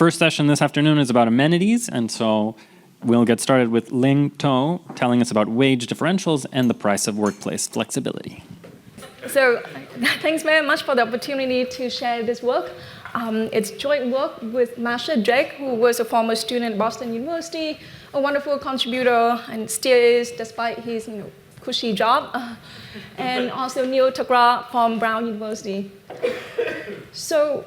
first session this afternoon is about amenities, and so we'll get started with Ling To telling us about wage differentials and the price of workplace flexibility. So thanks very much for the opportunity to share this work. It's joint work with Master Drake, who was a former student at Boston University, a wonderful contributor, and still is despite his cushy job, and also Neil Tagra from Brown University. So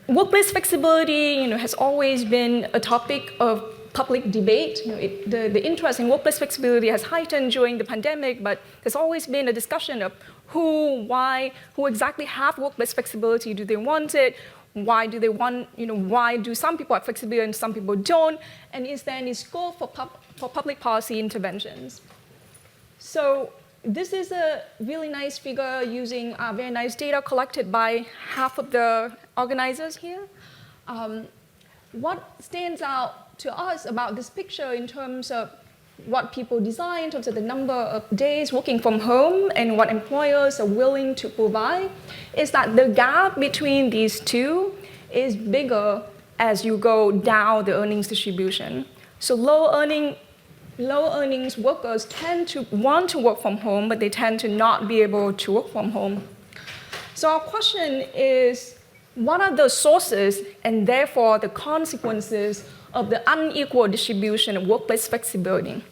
workplace flexibility has always been a topic of public debate. The interest in workplace flexibility has heightened during the pandemic, but there's always been a discussion of who, why, who exactly have workplace flexibility. Do they want it? Why do they want, why do some people have flexibility and some people don't? And is there any scope for public policy interventions? So this is a really nice figure using very nice data collected by half of the organizers here. What stands out to us about this picture in terms of what people design, in terms of the number of days working from home and what employers are willing to provide, is that the gap between these two is bigger as you go down the earnings distribution. So low earnings workers tend to want to work from home, but they tend to not be able to work from home. So our question is, what are the sources and therefore the consequences of the unequal distribution of workplace flexibility?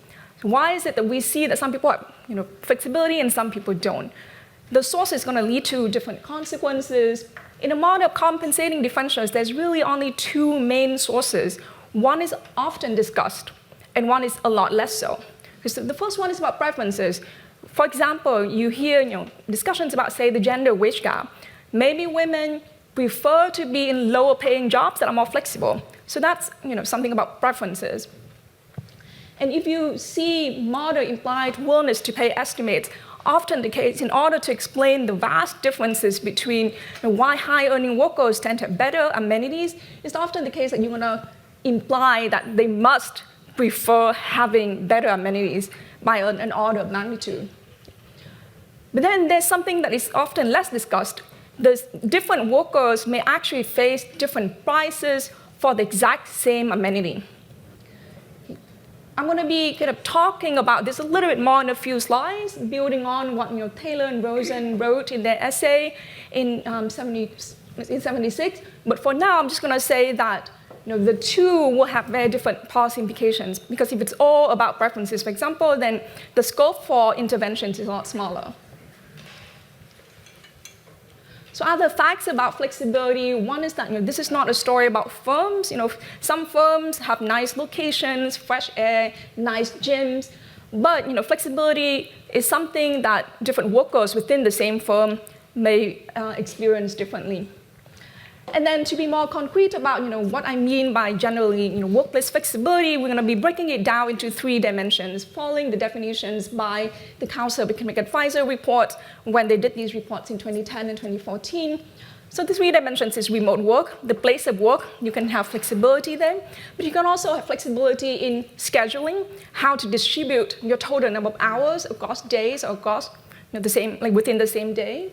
Why is it that we see that some people have flexibility and some people don't? The source is going to lead to different consequences. In a model of compensating differentials, there's really only two main sources. One is often discussed, and one is a lot less so. Because the first one is about preferences. For example, you hear discussions about, say, the gender wage gap. Maybe women prefer to be in lower paying jobs that are more flexible. So that's something about preferences. And if you see model implied willingness to pay estimates, often the case in order to explain the vast differences between why high earning workers tend to have better amenities, it's often the case that you're going to imply that they must prefer having better amenities by an order of magnitude. But then there's something that is often less discussed. The different workers may actually face different prices for the exact same amenity. I'm going to be talking about this a little bit more in a few slides, building on what Taylor and Rosen wrote in their essay in 76. But for now, I'm just going to say that the two will have very different policy implications, because if it's all about preferences, for example, then the scope for interventions is a lot smaller. So other facts about flexibility, one is that this is not a story about firms. Some firms have nice locations, fresh air, nice gyms, but flexibility is something that different workers within the same firm may experience differently. And then to be more concrete about what I mean by generally workplace flexibility, we're going to be breaking it down into 3 dimensions, following the definitions by the Council of Economic Advisor report when they did these reports in 2010 and 2014. So the 3 dimensions is remote work, the place of work. You can have flexibility there, but you can also have flexibility in scheduling, how to distribute your total number of hours across days or across within the same day.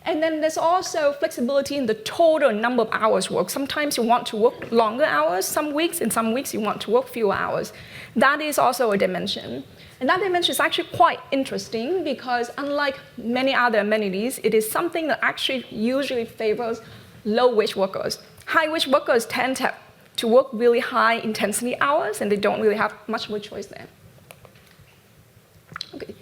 And then there's also flexibility in the total number of hours worked. Sometimes you want to work longer hours some weeks, and some weeks you want to work fewer hours. That is also a dimension. And that dimension is actually quite interesting because unlike many other amenities, it is something that actually usually favors low-wage workers. High-wage workers tend to work really high-intensity hours, and they don't really have much of a choice there. Okay.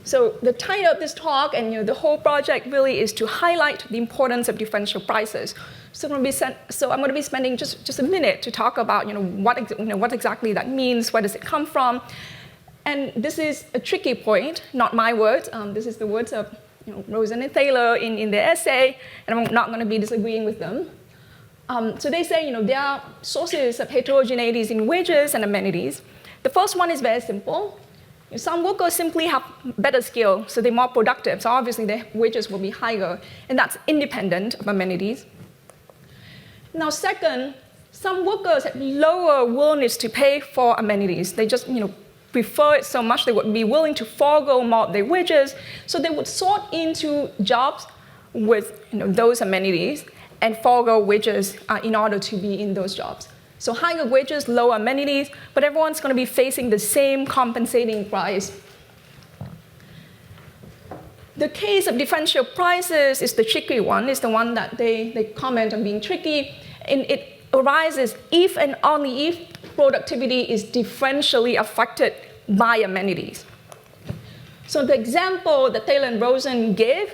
So the title of this talk and the whole project really is to highlight the importance of differential prices. So I'm going to be spending just a minute to talk about what exactly that means, where does it come from, and this is a tricky point, not my words. This is the words of Rosen and Taylor in their essay, and I'm not going to be disagreeing with them. So they say there are sources of heterogeneities in wages and amenities. The first one is very simple. Some workers simply have better skill, so they're more productive. So obviously their wages will be higher, and that's independent of amenities. Now second, some workers have lower willingness to pay for amenities. They just prefer it so much they would be willing to forego more of their wages, so they would sort into jobs with those amenities. and forego wages in order to be in those jobs. So higher wages, lower amenities, but everyone's going to be facing the same compensating price. The case of differential prices is the tricky one, is the one that they comment on being tricky, and it arises if and only if productivity is differentially affected by amenities. So the example that Taylor and Rosen gave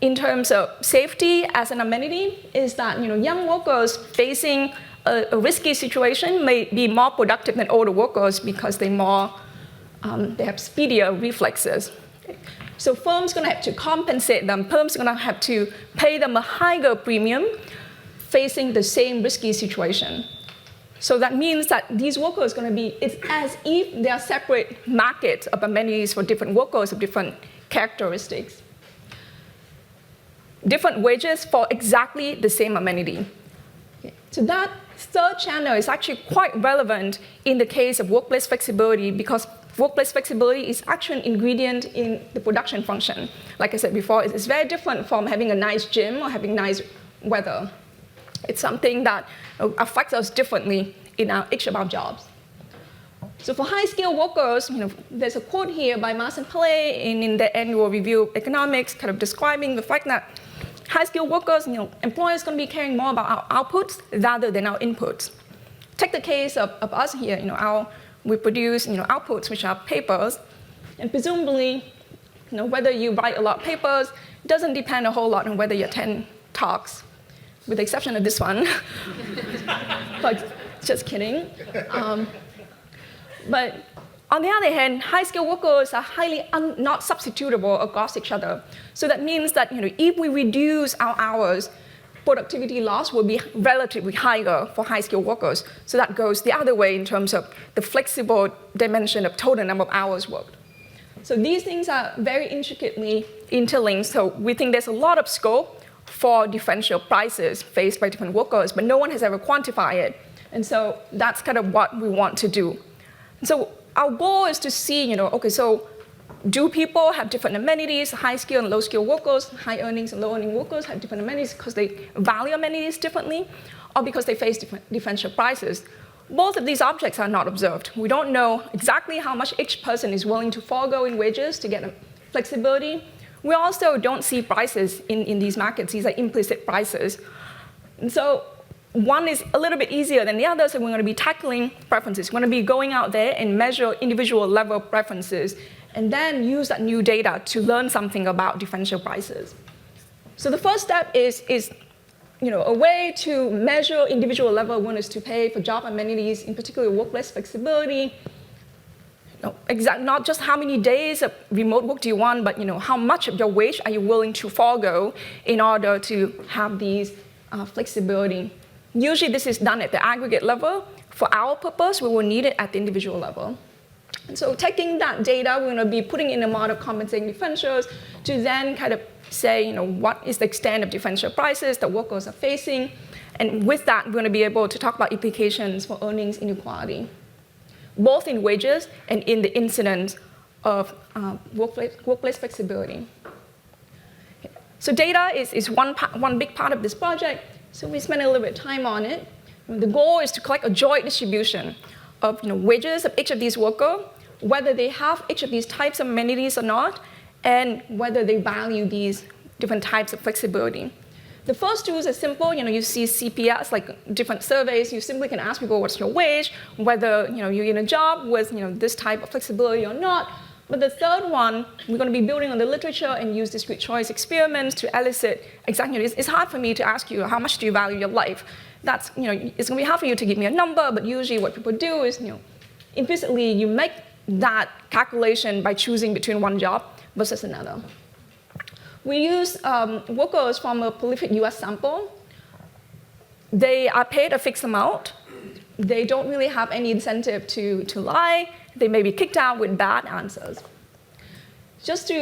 in terms of safety as an amenity is that young workers facing a risky situation may be more productive than older workers because they have speedier reflexes. So firms are going to have to compensate them. Firms are going to have to pay them a higher premium facing the same risky situation. So that means that these workers are going to be, it's as if they are separate markets of amenities for different workers of different characteristics. Different wages for exactly the same amenity. Okay. So that third channel is actually quite relevant in the case of workplace flexibility because workplace flexibility is actually an ingredient in the production function. Like I said before, it's very different from having a nice gym or having nice weather. It's something that affects us differently in each of our jobs. So for high-skilled workers, there's a quote here by Mars and Pillay in the annual review of economics, kind of describing the fact that high-skilled workers, employers are going to be caring more about our outputs rather than our inputs. Take the case of us here. We produce outputs, which are papers, and presumably, whether you write a lot of papers doesn't depend a whole lot on whether you attend talks, with the exception of this one. But just kidding. But on the other hand, high-skilled workers are highly not substitutable across each other. So that means that if we reduce our hours, productivity loss will be relatively higher for high-skilled workers. So that goes the other way in terms of the flexible dimension of total number of hours worked. So these things are very intricately interlinked. So we think there's a lot of scope for differential prices faced by different workers, but no one has ever quantified it. And so that's kind of what we want to do. So our goal is to see, okay, so do people have different amenities? High-skilled and low-skilled workers, high-earnings and low-earning workers have different amenities because they value amenities differently or because they face different differential prices. Both of these objects are not observed. We don't know exactly how much each person is willing to forego in wages to get flexibility. We also don't see prices in these markets. These are implicit prices. And so one is a little bit easier than the other, so we're going to be tackling preferences. We're going to be going out there and measure individual level preferences and then use that new data to learn something about differential prices. So the first step is a way to measure individual level willingness to pay for job amenities, in particular workplace flexibility. Not just how many days of remote work do you want, but how much of your wage are you willing to forego in order to have these flexibility. Usually this is done at the aggregate level. For our purpose, we will need it at the individual level. And so taking that data, we're going to be putting in a model of compensating differentials to then kind of say, what is the extent of differential prices that workers are facing. And with that, we're going to be able to talk about implications for earnings inequality, both in wages and in the incidence of workplace flexibility. So data is one big part of this project. So we spent a little bit of time on it. The goal is to collect a joint distribution of wages of each of these workers, whether they have each of these types of amenities or not, and whether they value these different types of flexibility. The first two are simple. You see CPS, like different surveys. You simply can ask people what's your wage, whether you're in a job with this type of flexibility or not. But the third one, we're going to be building on the literature and use discrete choice experiments to elicit exactly. It's hard for me to ask you how much do you value your life. That's it's going to be hard for you to give me a number. But usually, what people do is implicitly you make that calculation by choosing between one job versus another. We use workers from a prolific US sample. They are paid a fixed amount. They don't really have any incentive to lie. They may be kicked out with bad answers. Just to,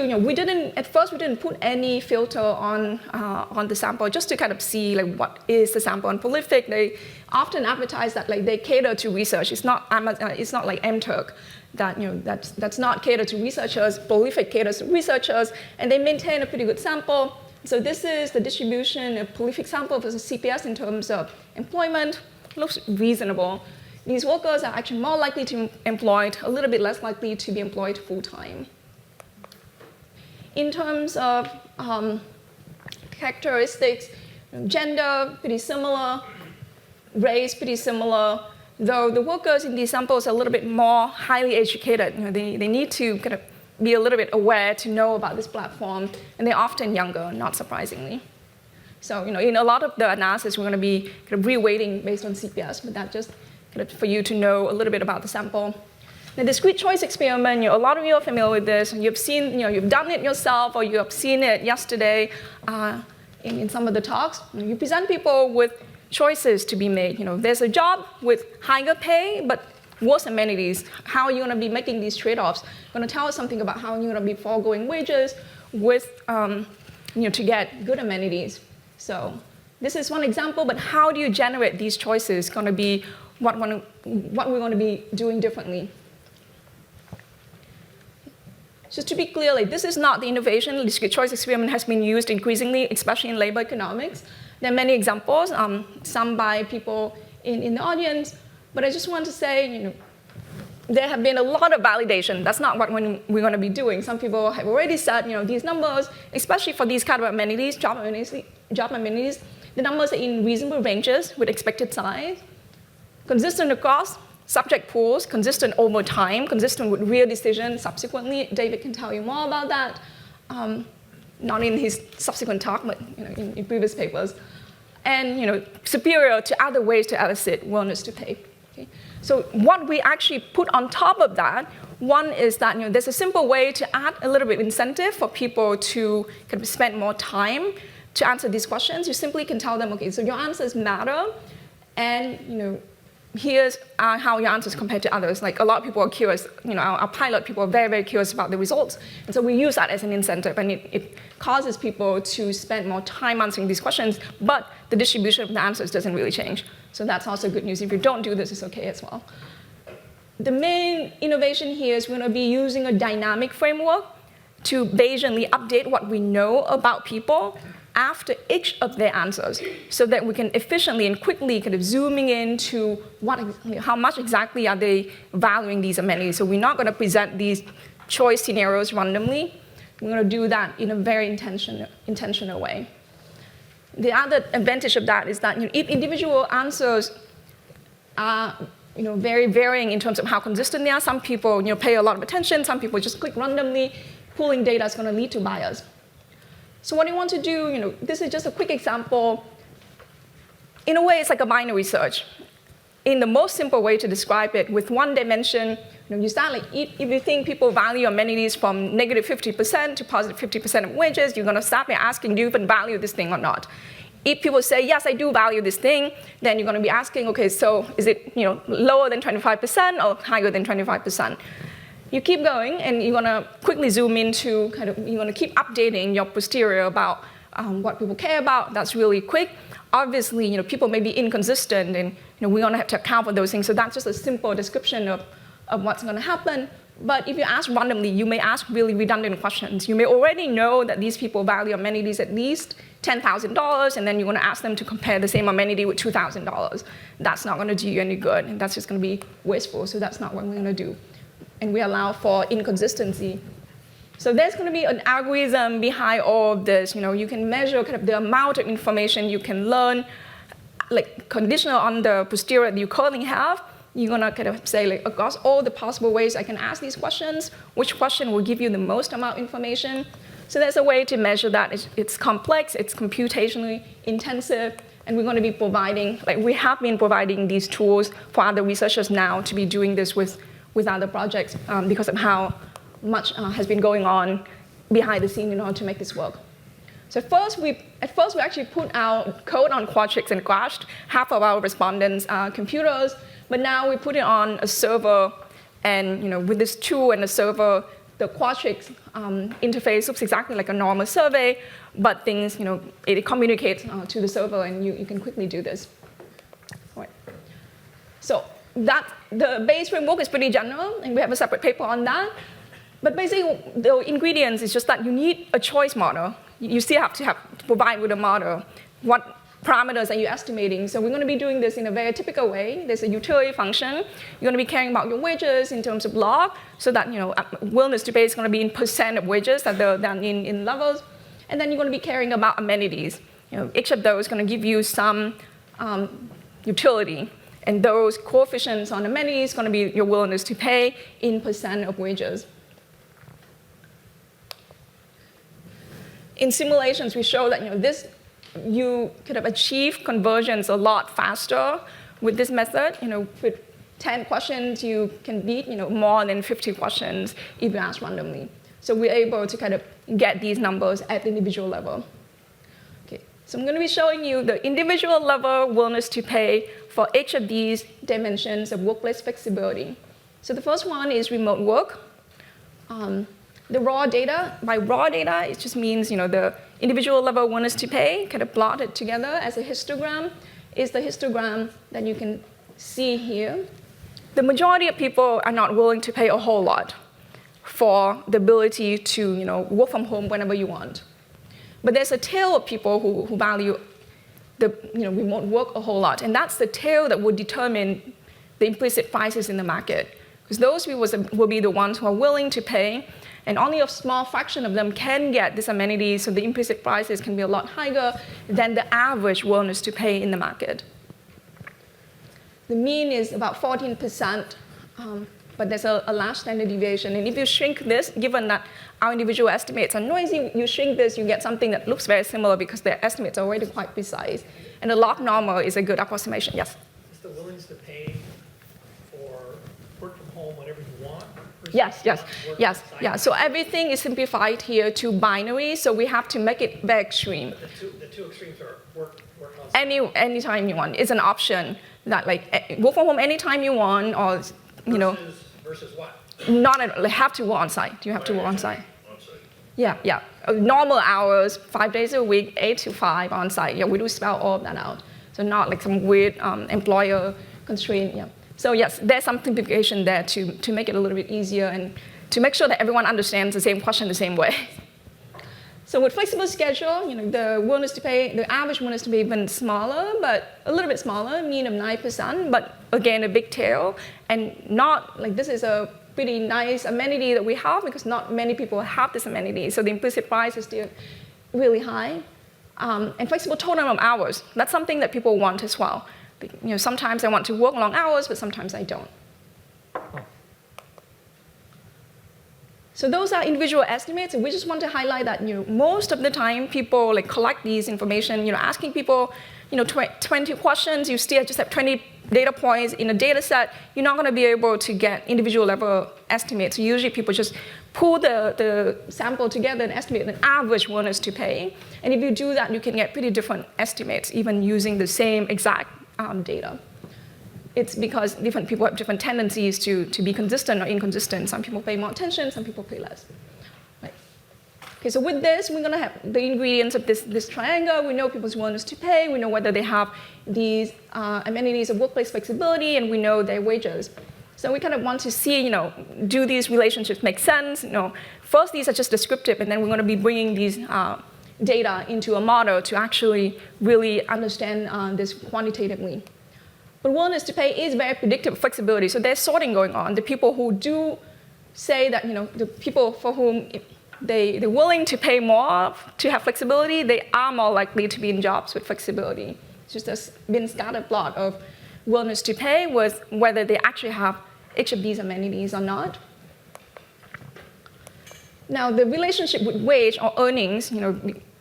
at first we didn't put any filter on the sample just to kind of see what is the sample on prolific. They often advertise that they cater to research. It's not like MTurk that's not catered to researchers. Prolific caters to researchers, and they maintain a pretty good sample. So this is the distribution, a prolific sample versus CPS in terms of employment. Looks reasonable. These workers are actually more likely to be employed, a little bit less likely to be employed full-time. In terms of characteristics, gender, pretty similar, race, pretty similar, though the workers in these samples are a little bit more highly educated. They need to kind of be a little bit aware to know about this platform, and they're often younger, not surprisingly. So in a lot of the analysis, we're going to be kind of reweighting based on CPS, but that's just kind of for you to know a little bit about the sample. The discrete choice experiment, a lot of you are familiar with this. You've seen, you've done it yourself, or you have seen it yesterday in some of the talks. You present people with choices to be made. There's a job with higher pay, but worse amenities. How are you going to be making these trade-offs? Going to tell us something about how you're going to be foregoing wages with, to get good amenities. So this is one example, but how do you generate these choices? Going to be what we're going to be doing differently. Just to be clear, this is not the innovation. The discrete choice experiment has been used increasingly, especially in labor economics. There are many examples, some by people in the audience, but I just want to say, there have been a lot of validation. That's not what we're going to be doing. Some people have already said, these numbers, especially for these kind of amenities, job amenities, the numbers are in reasonable ranges with expected size, consistent across subject pools, consistent over time, consistent with real decisions subsequently. David can tell you more about that, not in his subsequent talk, but in previous papers. And superior to other ways to elicit willingness to pay. Okay? So what we actually put on top of that, one is that there's a simple way to add a little bit of incentive for people to kind of spend more time to answer these questions. You simply can tell them, okay, so your answers matter, and here's how your answers compare to others. Like, a lot of people are curious. Our pilot people are very, very curious about the results. And so we use that as an incentive, and it causes people to spend more time answering these questions, but the distribution of the answers doesn't really change. So that's also good news. If you don't do this, it's okay as well. The main innovation here is we're going to be using a dynamic framework to Bayesianly update what we know about people after each of their answers, so that we can efficiently and quickly kind of zooming into how much exactly are they valuing these amenities. So we're not going to present these choice scenarios randomly. We're going to do that in a very intentional way. The other advantage of that is that if individual answers are very varying in terms of how consistent they are, some people pay a lot of attention, some people just click randomly. Pooling data is going to lead to bias. So what you want to do, this is just a quick example. In a way, it's like a binary search. In the most simple way to describe it, with one dimension, you start like, if you think people value amenities from negative 50% to positive 50% of wages, you're going to start by asking, do you even value this thing or not? If people say, yes, I do value this thing, then you're going to be asking, okay, so is it lower than 25% or higher than 25%? You keep going, and you're going to quickly zoom into you're going to keep updating your posterior about what people care about. That's really quick. Obviously, people may be inconsistent, and we're going to have to account for those things. So that's just a simple description of what's going to happen. But if you ask randomly, you may ask really redundant questions. You may already know that these people value amenities at least $10,000, and then you're going to ask them to compare the same amenity with $2,000. That's not going to do you any good, and that's just going to be wasteful. So that's not what we're going to do. And we allow for inconsistency. So there's going to be an algorithm behind all of this. You can measure kind of the amount of information you can learn, like conditional on the posterior that you currently have. You're going to kind of say, like, across all the possible ways I can ask these questions, which question will give you the most amount of information? So there's a way to measure that. It's complex, it's computationally intensive, and we're going to be providing, we have been providing these tools for other researchers now to be doing this with other projects because of how much has been going on behind the scene in order to make this work. So at first we actually put out code on Qualtrics and crashed half of our respondents' computers, but now we put it on a server, and with this tool and the server, the Qualtrics interface looks exactly like a normal survey, but things, it communicates to the server, and you can quickly do this. All right. So the base framework is pretty general, and we have a separate paper on that. But basically, the ingredients is just that you need a choice model. You still have to provide with a model what parameters are you estimating. So we're going to be doing this in a very typical way. There's a utility function. You're going to be caring about your wages in terms of log, so that willingness to pay is going to be in percent of wages rather than in levels. And then you're going to be caring about amenities. Each of those is going to give you some utility. And those coefficients on amenities are going to be your willingness to pay in percent of wages. In simulations, we show that you could have achieved conversions a lot faster with this method. With 10 questions, you can beat more than 50 questions if you ask randomly. So we're able to kind of get these numbers at the individual level. Okay, so I'm going to be showing you the individual level willingness to pay for each of these dimensions of workplace flexibility. So the first one is remote work. The raw data, by raw data, it just means the individual level willingness to pay, kind of plotted together as a histogram, is the histogram that you can see here. The majority of people are not willing to pay a whole lot for the ability to work from home whenever you want. But there's a tail of people who value the remote work a whole lot, and that's the tail that would determine the implicit prices in the market. Because those people will be the ones who are willing to pay, and only a small fraction of them can get this amenity, so the implicit prices can be a lot higher than the average willingness to pay in the market. The mean is about 14%, but there's a large standard deviation. And if you shrink this, given that our individual estimates are noisy, you shrink this, you get something that looks very similar because their estimates are already quite precise. And the log normal is a good approximation, yes? Is the willingness to pay for work from home whenever you want? Yes. Yeah. So everything is simplified here to binary, so we have to make it very extreme. But the two extremes are work on site. Anytime you want. It's an option that work from home anytime you want, or Versus what? Have to work on site. You have to work on site. On site. Yeah. Normal hours, 5 days a week, 8 to 5 on site. Yeah, we do spell all of that out. So not like some weird employer constraint. Yeah. So yes, there's some simplification there to make it a little bit easier and to make sure that everyone understands the same question the same way. So with flexible schedule, the willingness to pay, the average willingness to pay even smaller, but a little bit smaller, mean of 9%, but again, a big tail, and not this is a pretty nice amenity that we have because not many people have this amenity, so the implicit price is still really high. And flexible total number of hours, that's something that people want as well. Sometimes I want to work long hours, but sometimes I don't. So those are individual estimates, and we just want to highlight that most of the time people collect these information, asking people 20 questions, you still just have 20 data points in a data set, you're not going to be able to get individual level estimates. Usually people just pull the sample together and estimate an average willingness to pay. And if you do that, you can get pretty different estimates, even using the same exact data. It's because different people have different tendencies to be consistent or inconsistent. Some people pay more attention, some people pay less. Right. Okay, so with this, we're going to have the ingredients of this triangle. We know people's willingness to pay. We know whether they have these amenities of workplace flexibility, and we know their wages. So we kind of want to see, do these relationships make sense? First, these are just descriptive, and then we're going to be bringing these data into a model to actually really understand this quantitatively. But willingness to pay is very predictive flexibility, so there's sorting going on. The people who do say that, the people for whom they're willing to pay more to have flexibility, they are more likely to be in jobs with flexibility. It's just a bin scatter plot of willingness to pay with whether they actually have each of these amenities or not. Now, the relationship with wage or earnings,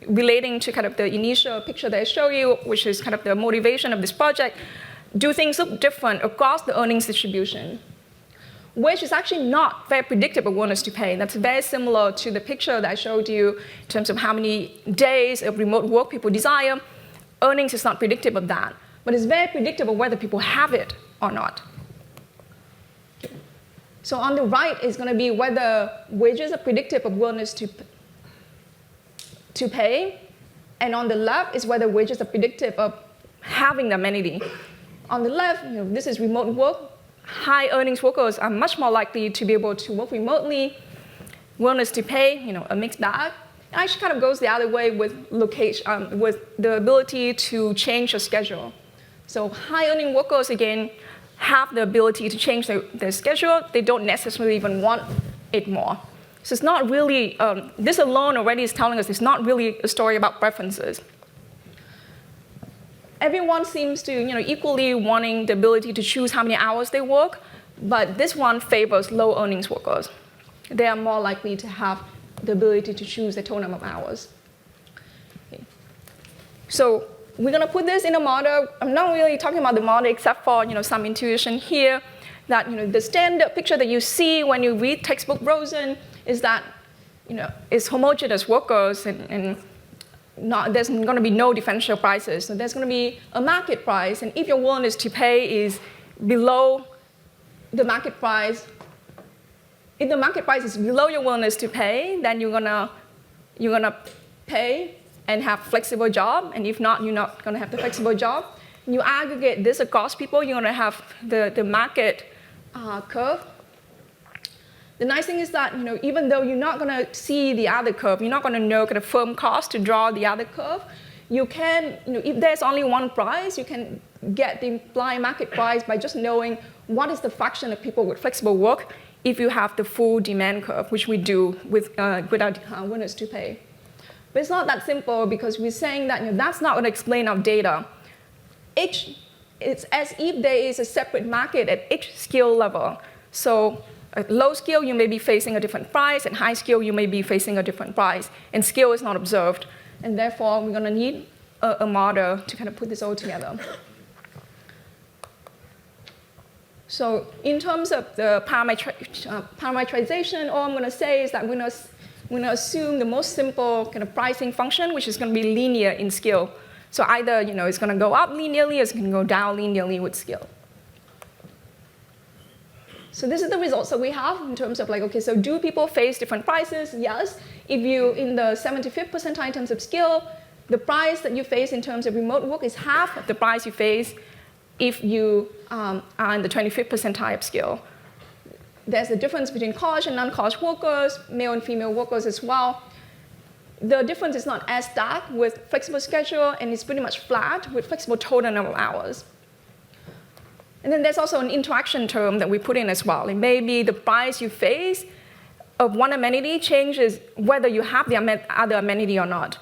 relating to kind of the initial picture that I showed you, which is kind of the motivation of this project, do things look different across the earnings distribution? Wage is actually not very predictive of willingness to pay. That's very similar to the picture that I showed you in terms of how many days of remote work people desire. Earnings is not predictive of that, but it's very predictive of whether people have it or not. Okay. So on the right is going to be whether wages are predictive of willingness to pay, and on the left is whether wages are predictive of having the amenity. On the left, this is remote work. High earnings workers are much more likely to be able to work remotely. willingness to pay, a mixed bag. It actually kind of goes the other way with location, with the ability to change your schedule. So high-earning workers, again, have the ability to change their schedule. They don't necessarily even want it more. So it's not really, this alone already is telling us it's not really a story about preferences. Everyone seems to, equally wanting the ability to choose how many hours they work, but this one favors low earnings workers. They are more likely to have the ability to choose the total number of hours. Okay. So we're going to put this in a model. I'm not really talking about the model except for some intuition here that the standard picture that you see when you read textbook Rosen is that it's homogeneous workers and there's going to be no differential prices. So there's going to be a market price, and if your willingness to pay is below the market price, if the market price is below your willingness to pay, then you're gonna pay and have flexible job, and if not, you're not gonna have the flexible job. You aggregate this across people, you're gonna have the market curve. The nice thing is that even though you're not gonna see the other curve, you're not gonna know kind of firm cost to draw the other curve, you can, if there's only one price, you can get the implied market price by just knowing what is the fraction of people with flexible work if you have the full demand curve, which we do with our willingness to pay. But it's not that simple because we're saying that that's not going to explain our data. It's as if there is a separate market at each skill level. So at low skill, you may be facing a different price. At high skill, you may be facing a different price. And skill is not observed. And therefore, we're going to need a model to kind of put this all together. So in terms of the parameterization, all I'm going to say is that we're going to assume the most simple kind of pricing function, which is going to be linear in skill. So either it's going to go up linearly or it's going to go down linearly with skill. So this is the results that we have in terms of okay, so do people face different prices? Yes. If you in the 75th percentile in terms of skill, the price that you face in terms of remote work is half of the price you face if you are in the 25th percentile of skill. There's a difference between college and non-college workers, male and female workers as well. The difference is not as stark with flexible schedule, and it's pretty much flat with flexible total number of hours. And then there's also an interaction term that we put in as well. It may be the price you face of one amenity changes whether you have the other amenity or not.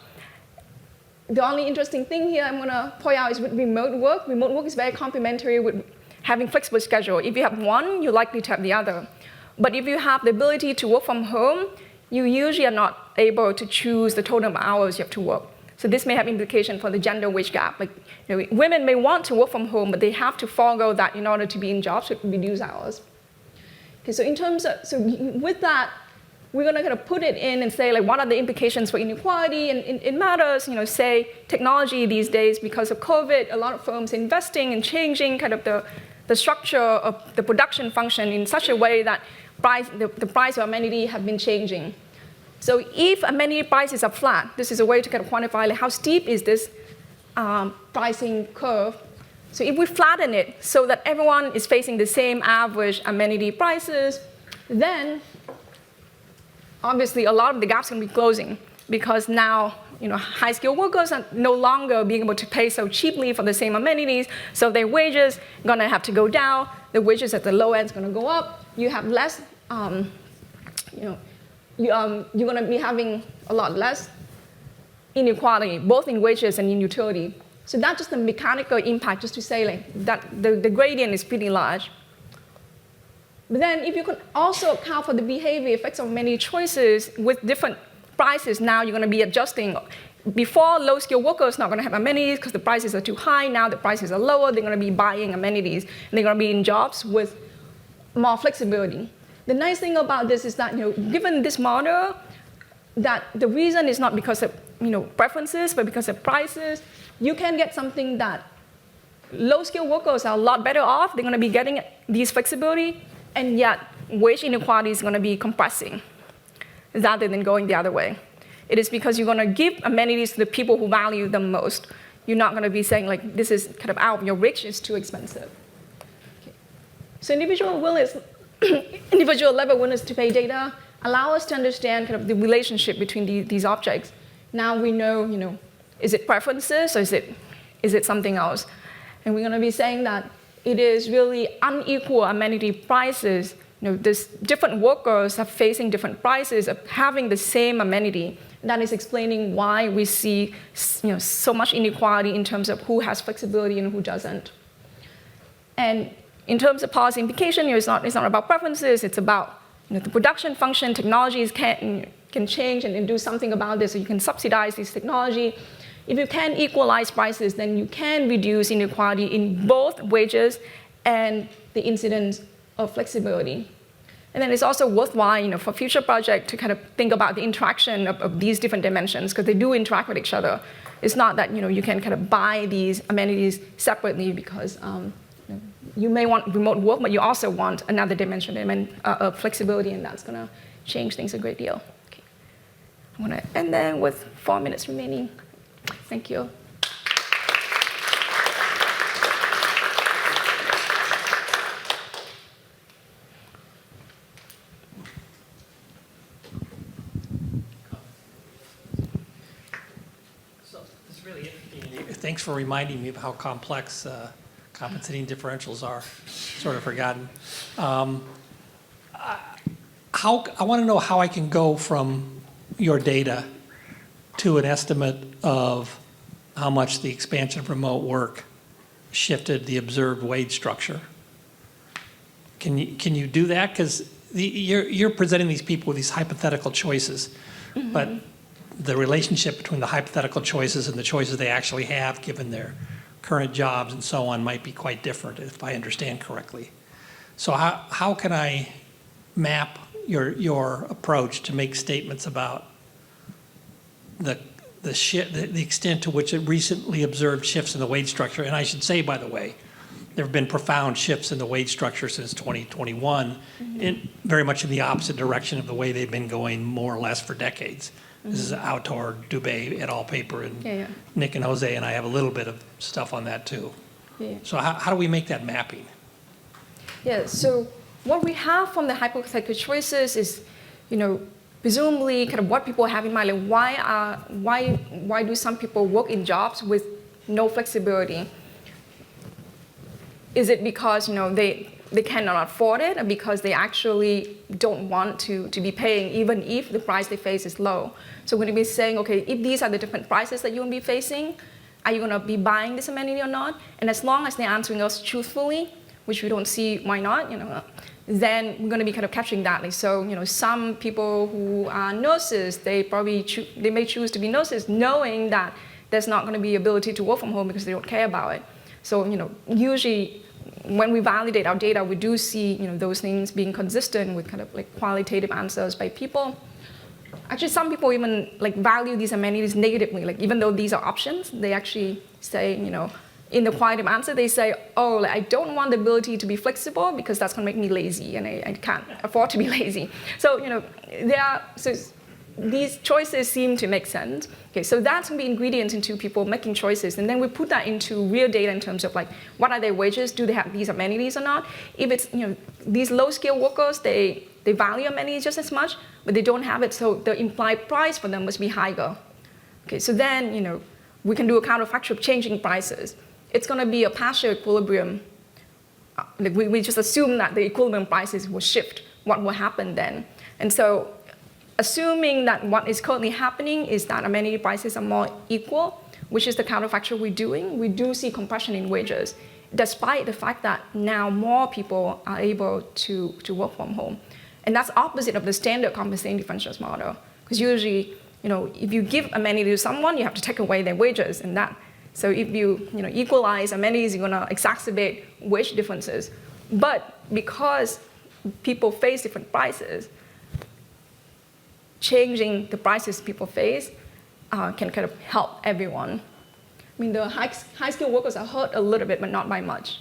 The only interesting thing here I'm going to point out is with remote work. Remote work is very complementary with having flexible schedule. If you have one, you're likely to have the other. But if you have the ability to work from home, you usually are not able to choose the total number of hours you have to work. So this may have implication for the gender wage gap. Women may want to work from home, but they have to forego that in order to be in jobs to reduce hours. Okay, so in terms of, with that, we're going to kind of put it in and say, what are the implications for inequality? And it matters, say, technology these days, because of COVID, a lot of firms are investing and changing kind of the structure of the production function in such a way that the price of amenity have been changing. So if amenity prices are flat, this is a way to kind of quantify how steep is this pricing curve. So if we flatten it so that everyone is facing the same average amenity prices, then obviously a lot of the gaps can be closing because now high-skilled workers are no longer being able to pay so cheaply for the same amenities, so their wages are going to have to go down. The wages at the low end is going to go up. You have less, you're going to be having a lot less inequality, both in wages and in utility. So that's just the mechanical impact, just to say that the gradient is pretty large. But then if you can also account for the behavior effects of many choices with different prices, now you're going to be adjusting. Before, low-skilled workers are not going to have amenities because the prices are too high. Now the prices are lower. They're going to be buying amenities. And they're going to be in jobs with more flexibility. The nice thing about this is that, given this model, that the reason is not because of preferences, but because of prices, you can get something that low-skilled workers are a lot better off. They're going to be getting these flexibility, and yet wage inequality is going to be compressing rather than going the other way. It is because you're going to give amenities to the people who value them most. You're not going to be saying, this is kind of out of your reach, it's too expensive. Okay. So individual level willingness to pay data, allow us to understand kind of the relationship between these objects. Now we know, is it preferences or is it something else? And we're going to be saying that it is really unequal amenity prices. There's different workers are facing different prices of having the same amenity. That is explaining why we see so much inequality in terms of who has flexibility and who doesn't. And in terms of policy implication, it's not about preferences, it's about the production function, technologies can change and do something about this, so you can subsidize this technology. If you can equalize prices, then you can reduce inequality in both wages and the incidence of flexibility. And then it's also worthwhile, for future projects to kind of think about the interaction of these different dimensions, because they do interact with each other. It's not that, you can kind of buy these amenities separately because you may want remote work, but you also want another dimension of flexibility, and that's going to change things a great deal. Okay. I'm going to end then with 4 minutes remaining. Thank you. So this is really interesting. Thanks for reminding me of how complex compensating differentials are. Sort of forgotten. I want to know how I can go from your data to an estimate of how much the expansion of remote work shifted the observed wage structure. Can you do that? Because you're presenting these people with these hypothetical choices, but the relationship between the hypothetical choices and the choices they actually have, given their current jobs and so on, might be quite different, if I understand correctly. So how can I map your approach to make statements about the extent to which it recently observed shifts in the wage structure? And I should say, by the way, there have been profound shifts in the wage structure since 2021, very much in the opposite direction of the way they've been going more or less for decades. This is Autor, Dubé et al. Paper, and Nick and Jose and I have a little bit of stuff on that too. Yeah. So how do we make that mapping? Yeah, so what we have from the hypothetical choices is, presumably kind of what people have in mind, like why do some people work in jobs with no flexibility? Is it because they cannot afford it, or because they actually don't want to be paying even if the price they face is low? So we're going to be saying, okay, if these are the different prices that you're going to be facing, are you going to be buying this amenity or not? And as long as they're answering us truthfully, which we don't see why not, then we're going to be kind of capturing that. Like, so, some people who are nurses, they may choose to be nurses knowing that there's not going to be ability to work from home because they don't care about it. So, usually when we validate our data, we do see, those things being consistent with kind of like qualitative answers by people. Actually, some people even like value these amenities negatively. Like, even though these are options, they actually say, in the qualitative answer, they say, oh, like, I don't want the ability to be flexible because that's going to make me lazy, and I can't afford to be lazy. So, so these choices seem to make sense. Okay, so that's going to be ingredients into people making choices, and then we put that into real data in terms of like, what are their wages? Do they have these amenities or not? If it's, these low-skilled workers, they value amenities just as much, but they don't have it, so the implied price for them must be higher. Okay, so then, we can do a counterfactual of changing prices. It's going to be a partial equilibrium. Like we just assume that the equilibrium prices will shift. What will happen then? And so, assuming that what is currently happening is that amenity prices are more equal, which is the counterfactual we're doing, we do see compression in wages, despite the fact that now more people are able to work from home. And that's opposite of the standard compensating differentials model. Because usually, if you give amenity to someone, you have to take away their wages, and that. So if you equalize amenities, you're going to exacerbate wage differences. But because people face different prices, changing the prices people face can kind of help everyone. I mean, the high-skilled workers are hurt a little bit, but not by much.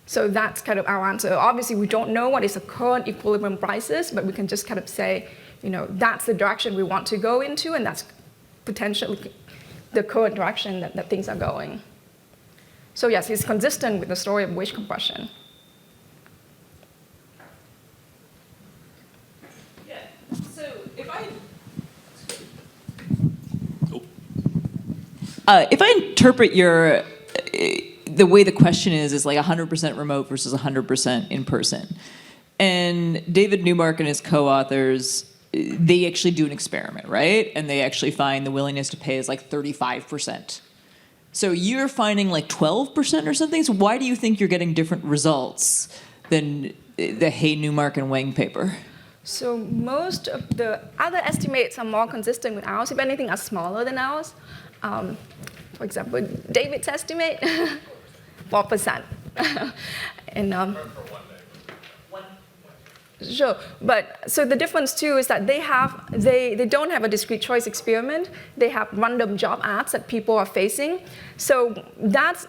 So that's kind of our answer. Obviously, we don't know what is the current equilibrium prices, but we can just kind of say, that's the direction we want to go into, and that's potentially the current direction that things are going. So yes, it's consistent with the story of wage compression. If I interpret the way the question is like 100% remote versus 100% in person. And David Newmark and his co-authors, they actually do an experiment, right? And they actually find the willingness to pay is like 35%. So you're finding like 12% or something? So why do you think you're getting different results than the Hay, Newmark, and Wang paper? So most of the other estimates are more consistent with ours. If anything, are smaller than ours. For example, David's estimate, 4%. And sure, but so the difference too is that they don't have a discrete choice experiment. They have random job ads that people are facing. So that's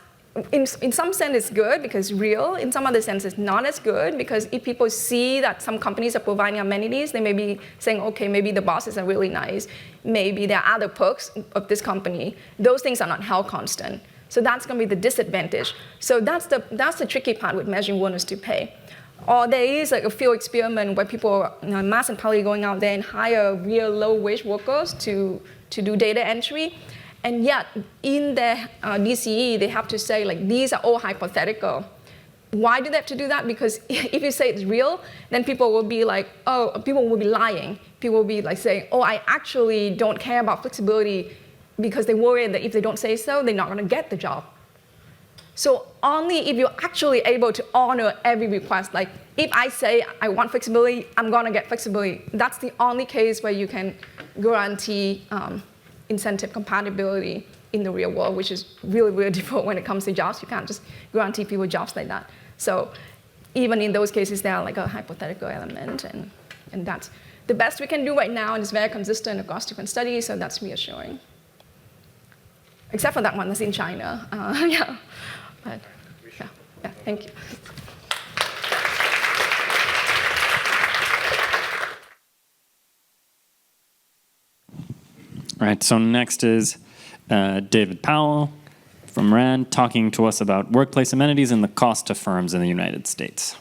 in some sense it's good because it's real. In some other sense it's not as good because if people see that some companies are providing amenities, they may be saying, okay, maybe the bosses are really nice. Maybe there are other perks of this company. Those things are not held constant. So that's going to be the disadvantage. So that's the tricky part with measuring willingness to pay. Or there is like a field experiment where people are mass and probably going out there and hire real low-wage workers to do data entry. And yet, in their DCE, they have to say, like, these are all hypothetical. Why do they have to do that? Because if you say it's real, then people will be like, oh, people will be lying. People will be like saying, oh, I actually don't care about flexibility because they worry that if they don't say so, they're not going to get the job. So only if you're actually able to honor every request, like if I say I want flexibility, I'm going to get flexibility. That's the only case where you can guarantee incentive compatibility in the real world, which is really, really difficult when it comes to jobs. You can't just guarantee people jobs like that. So even in those cases, there are like a hypothetical element, and that's the best we can do right now, and it's very consistent across different studies, so that's reassuring. Except for that one that's in China. Yeah. But, yeah, thank you. All right, so next is David Powell from RAND talking to us about workplace amenities and the cost to firms in the United States.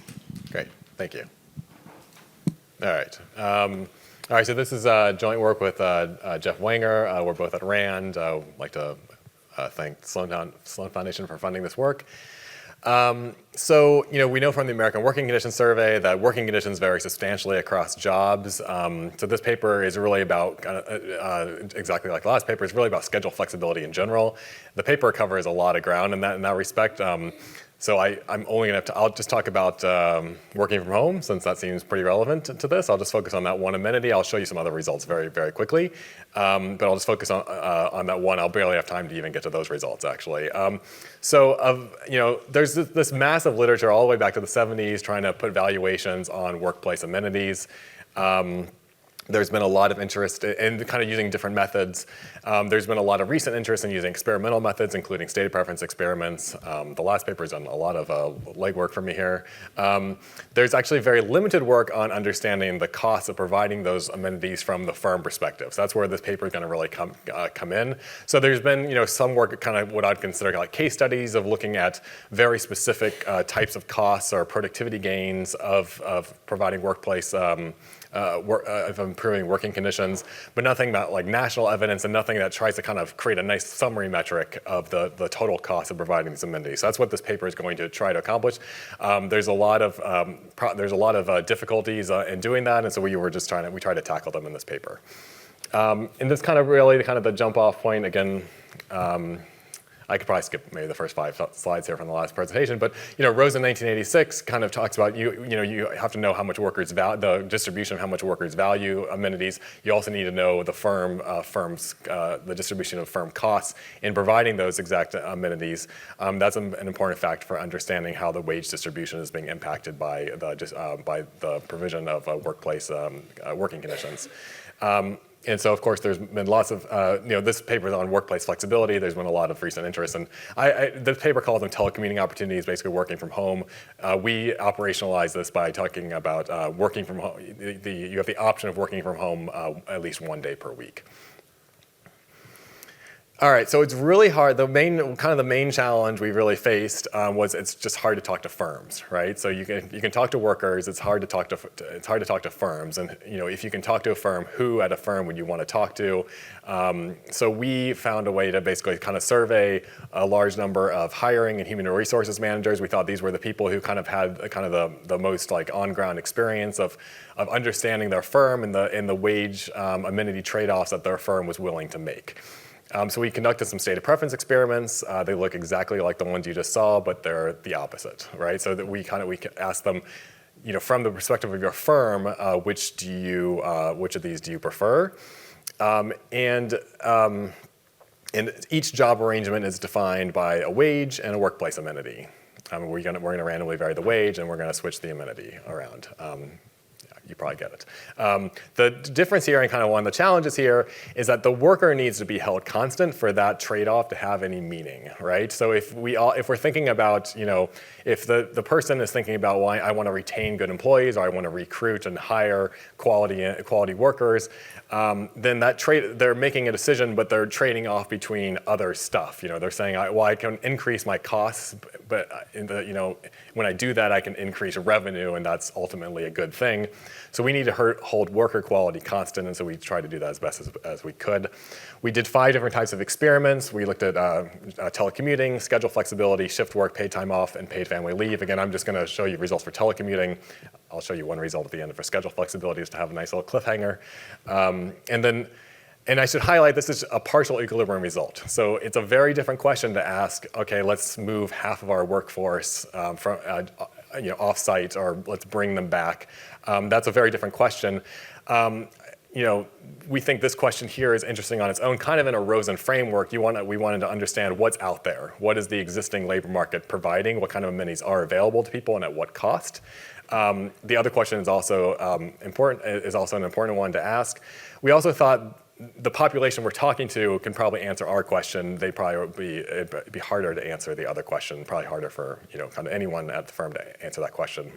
Great, thank you. All right, so this is joint work with Jeff Wanger. We're both at RAND. I'd like to thank Sloan Foundation for funding this work. So, we know from the American Working Conditions Survey that working conditions vary substantially across jobs. So this paper is really about, exactly like the last paper, is really about schedule flexibility in general. The paper covers a lot of ground in that respect. So I'm only going to I'll just talk about working from home, since that seems pretty relevant to this. I'll just focus on that one amenity. I'll show you some other results very, very quickly. But I'll just focus on that one. I'll barely have time to even get to those results, actually. There's this massive literature all the way back to the 70s trying to put valuations on workplace amenities. There's been a lot of interest in kind of using different methods. There's been a lot of recent interest in using experimental methods, including state preference experiments. The last paper's done a lot of legwork for me here. There's actually very limited work on understanding the costs of providing those amenities from the firm perspective. So that's where this paper is going to really come in. So there's been some work, kind of what I'd consider like case studies of looking at very specific types of costs or productivity gains of providing workplace of improving working conditions, but nothing about like national evidence and nothing that tries to kind of create a nice summary metric of the total cost of providing these amenities. So that's what this paper is going to try to accomplish. There's a lot of difficulties in doing that, and so we tried to tackle them in this paper. And this kind of really the jump off point again. I could probably skip maybe the first 5 slides here from the last presentation, but Rosen 1986 kind of talks about you have to know how much workers value the distribution of how much workers value amenities. You also need to know the the distribution of firm costs in providing those exact amenities. That's an important fact for understanding how the wage distribution is being impacted by the provision of workplace working conditions. And so, of course, there's been lots of, this paper is on workplace flexibility. There's been a lot of recent interest. And this paper calls them telecommuting opportunities, basically working from home. We operationalize this by talking about working from home. You have the option of working from home at least one day per week. All right, so it's really hard. The main challenge we really faced was it's just hard to talk to firms, right? So you can talk to workers. It's hard to talk to firms, and if you can talk to a firm, who at a firm would you want to talk to? So we found a way to basically kind of survey a large number of hiring and human resources managers. We thought these were the people who kind of had the most like on-ground experience of understanding their firm and the wage amenity trade-offs that their firm was willing to make. So we conducted some state of preference experiments. They look exactly like the ones you just saw, but they're the opposite, right? So that we asked them, from the perspective of your firm, which of these do you prefer? And each job arrangement is defined by a wage and a workplace amenity. We're going to randomly vary the wage, and we're going to switch the amenity around. You probably get it. The difference here and kind of one of the challenges here is that the worker needs to be held constant for that trade-off to have any meaning, right? So if we're thinking about, if the person is thinking about, well, I want to retain good employees, or I want to recruit and hire quality workers, then they're making a decision, but they're trading off between other stuff. They're saying, well, I can increase my costs, but when I do that, I can increase revenue, and that's ultimately a good thing. So we need to hold worker quality constant, and so we tried to do that as best as we could. We did 5 different types of experiments. We looked at telecommuting, schedule flexibility, shift work, paid time off, and paid family leave. Again, I'm just going to show you results for telecommuting. I'll show you one result at the end for schedule flexibility, just to have a nice little cliffhanger. And I should highlight, this is a partial equilibrium result. So it's a very different question to ask, okay, let's move half of our workforce from off-site, or let's bring them back. That's a very different question. We think this question here is interesting on its own, kind of in a Rosen framework. We wanted to understand what's out there. What is the existing labor market providing? What kind of amenities are available to people, and at what cost? The other question is also important. Is also an important one to ask. We also thought the population we're talking to can probably answer our question. It'd be harder to answer the other question. Probably harder for kind of anyone at the firm to answer that question.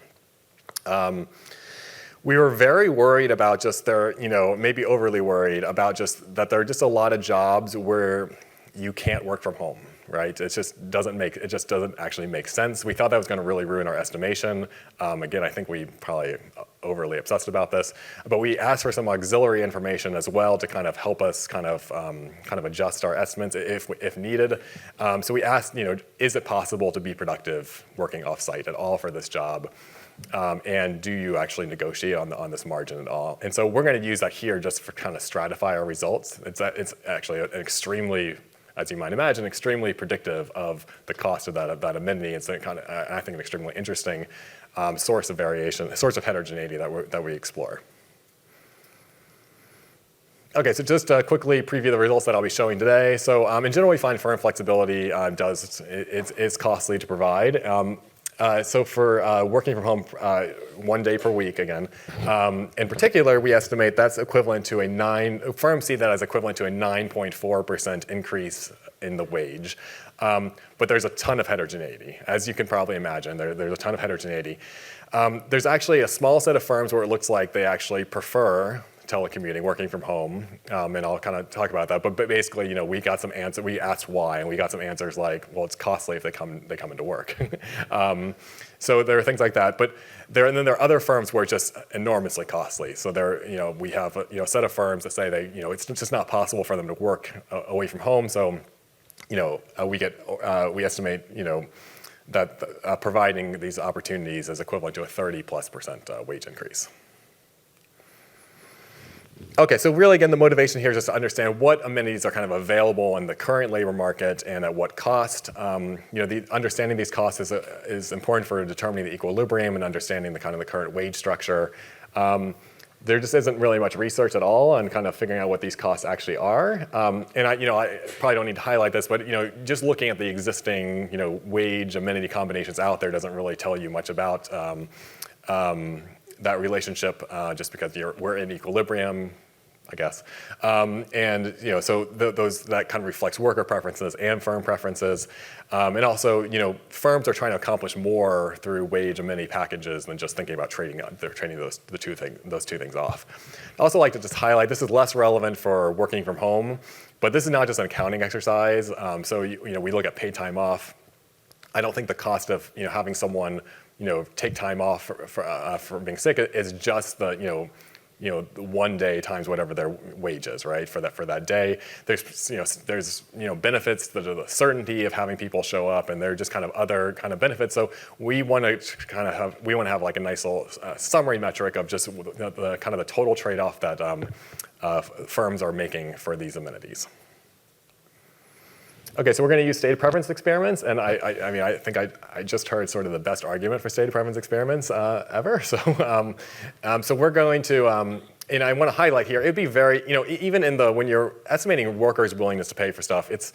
We were very worried about just maybe overly worried about just that there are just a lot of jobs where you can't work from home, right? It just doesn't actually make sense. We thought that was going to really ruin our estimation. Again, I think we probably overly obsessed about this, but we asked for some auxiliary information as well to kind of help us kind of adjust our estimates if needed. So we asked, is it possible to be productive working off-site at all for this job? And do you actually negotiate on this margin at all? And so we're going to use that here just for kind of stratify our results. It's actually an extremely, as you might imagine, extremely predictive of the cost of that amenity. It's I think, an extremely interesting source of variation, source of heterogeneity that we explore. Okay, so just to quickly preview the results that I'll be showing today. So in general, we find firm flexibility it's costly to provide. So for working from home 1 day per week, again, in particular, we estimate that's equivalent to firms see that as equivalent to a 9.4% increase in the wage. But there's a ton of heterogeneity. As you can probably imagine, there's a ton of heterogeneity. There's actually a small set of firms where it looks like they actually prefer telecommuting, working from home, and I'll kind of talk about that. But basically, we got some answers. We asked why, and we got some answers like, well, it's costly if they come into work. So there are things like that. But then there are other firms where it's just enormously costly. So we have a set of firms that say it's just not possible for them to work away from home. So we estimate that providing these opportunities is equivalent to a 30+% wage increase. Okay, so really, again, the motivation here is just to understand what amenities are kind of available in the current labor market and at what cost. Understanding these costs is important for determining the equilibrium and understanding the current wage structure. There just isn't really much research at all on kind of figuring out what these costs actually are. And I probably don't need to highlight this, but just looking at the existing wage amenity combinations out there doesn't really tell you much about that relationship, just because we're in equilibrium, I guess. So that kind of reflects worker preferences and firm preferences. And also, firms are trying to accomplish more through wage amenity packages than just thinking about trading those two things off. I also like to just highlight, this is less relevant for working from home, But this is not just an accounting exercise. So we look at paid time off. I don't think the cost of having someone take time off for being sick is just the 1 day times whatever their wage is, right, for that day. There's benefits, the certainty of having people show up, and there are just kind of other kind of benefits. So we want to have like a nice little summary metric of just the kind of the total trade-off that firms are making for these amenities. Okay, so we're going to use stated preference experiments, and I think I just heard sort of the best argument for stated preference experiments ever. So, so we're going to, and I want to highlight here, it'd be very, even when you're estimating workers' willingness to pay for stuff, it's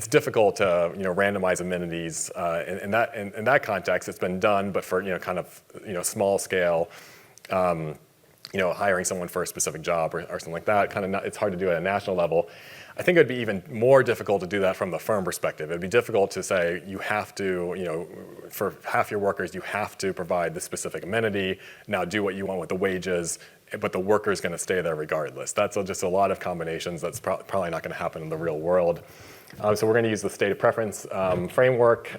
difficult to randomize amenities in that context. It's been done, but for kind of small scale. Hiring someone for a specific job or something like that, it's hard to do at a national level. I think it would be even more difficult to do that from the firm perspective. It'd be difficult to say you have to, for half your workers, you have to provide this specific amenity. Now do what you want with the wages, but the worker's going to stay there regardless. That's just a lot of combinations that's probably not going to happen in the real world. So we're going to use the stated preference framework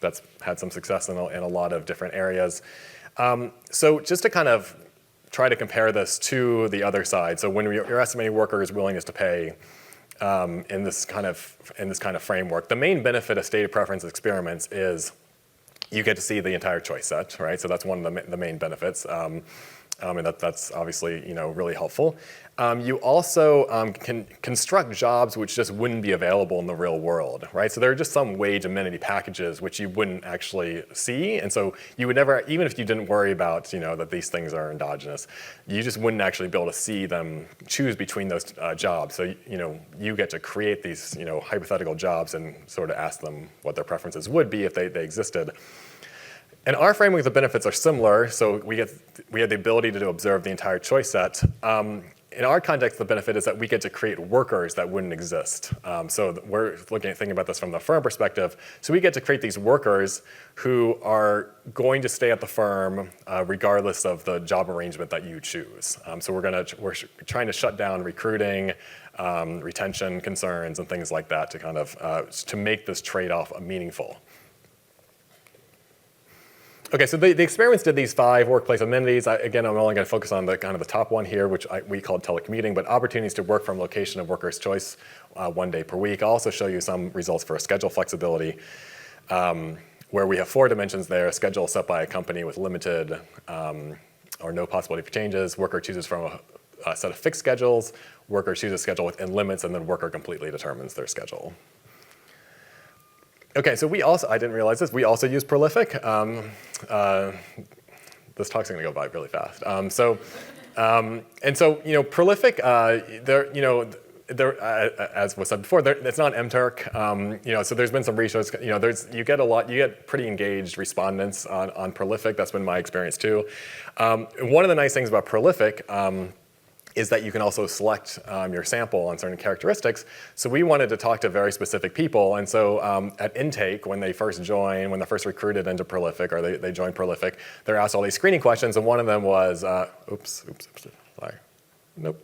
that's had some success in a lot of different areas. So just to kind of try to compare this to the other side. So when you're estimating workers' willingness to pay in this kind of framework, the main benefit of stated preference experiments is you get to see the entire choice set, right? So that's one of the main benefits. And that's obviously really helpful. You also can construct jobs which just wouldn't be available in the real world, right? So there are just some wage amenity packages which you wouldn't actually see, and so you would never, even if you didn't worry about that these things are endogenous, you just wouldn't actually be able to see them choose between those jobs. So you get to create these hypothetical jobs and sort of ask them what their preferences would be if they existed. In our framework, the benefits are similar. So we have the ability to observe the entire choice set. In our context, the benefit is that we get to create workers that wouldn't exist. So we're thinking about this from the firm perspective. So we get to create these workers who are going to stay at the firm regardless of the job arrangement that you choose. So we're trying to shut down recruiting, retention concerns, and things like that to kind of to make this trade-off meaningful. Okay, so the experiments did these 5 workplace amenities. Again, I'm only going to focus on the kind of the top one here, which we call telecommuting, but opportunities to work from location of workers' choice 1 day per week. I'll also show you some results for schedule flexibility, where we have 4 dimensions there. A schedule set by a company with limited or no possibility for changes. Worker chooses from a set of fixed schedules. Worker chooses a schedule within limits, and then worker completely determines their schedule. Okay, so I didn't realize this, we also use Prolific. This talk's gonna go by really fast. Prolific, as was said before, it's not MTurk. So there's been some research, you get pretty engaged respondents on Prolific. That's been my experience too. One of the nice things about Prolific is that you can also select your sample on certain characteristics. So we wanted to talk to very specific people. And so at intake, when they're first recruited into Prolific, or they join Prolific, they're asked all these screening questions. And one of them was, sorry, nope.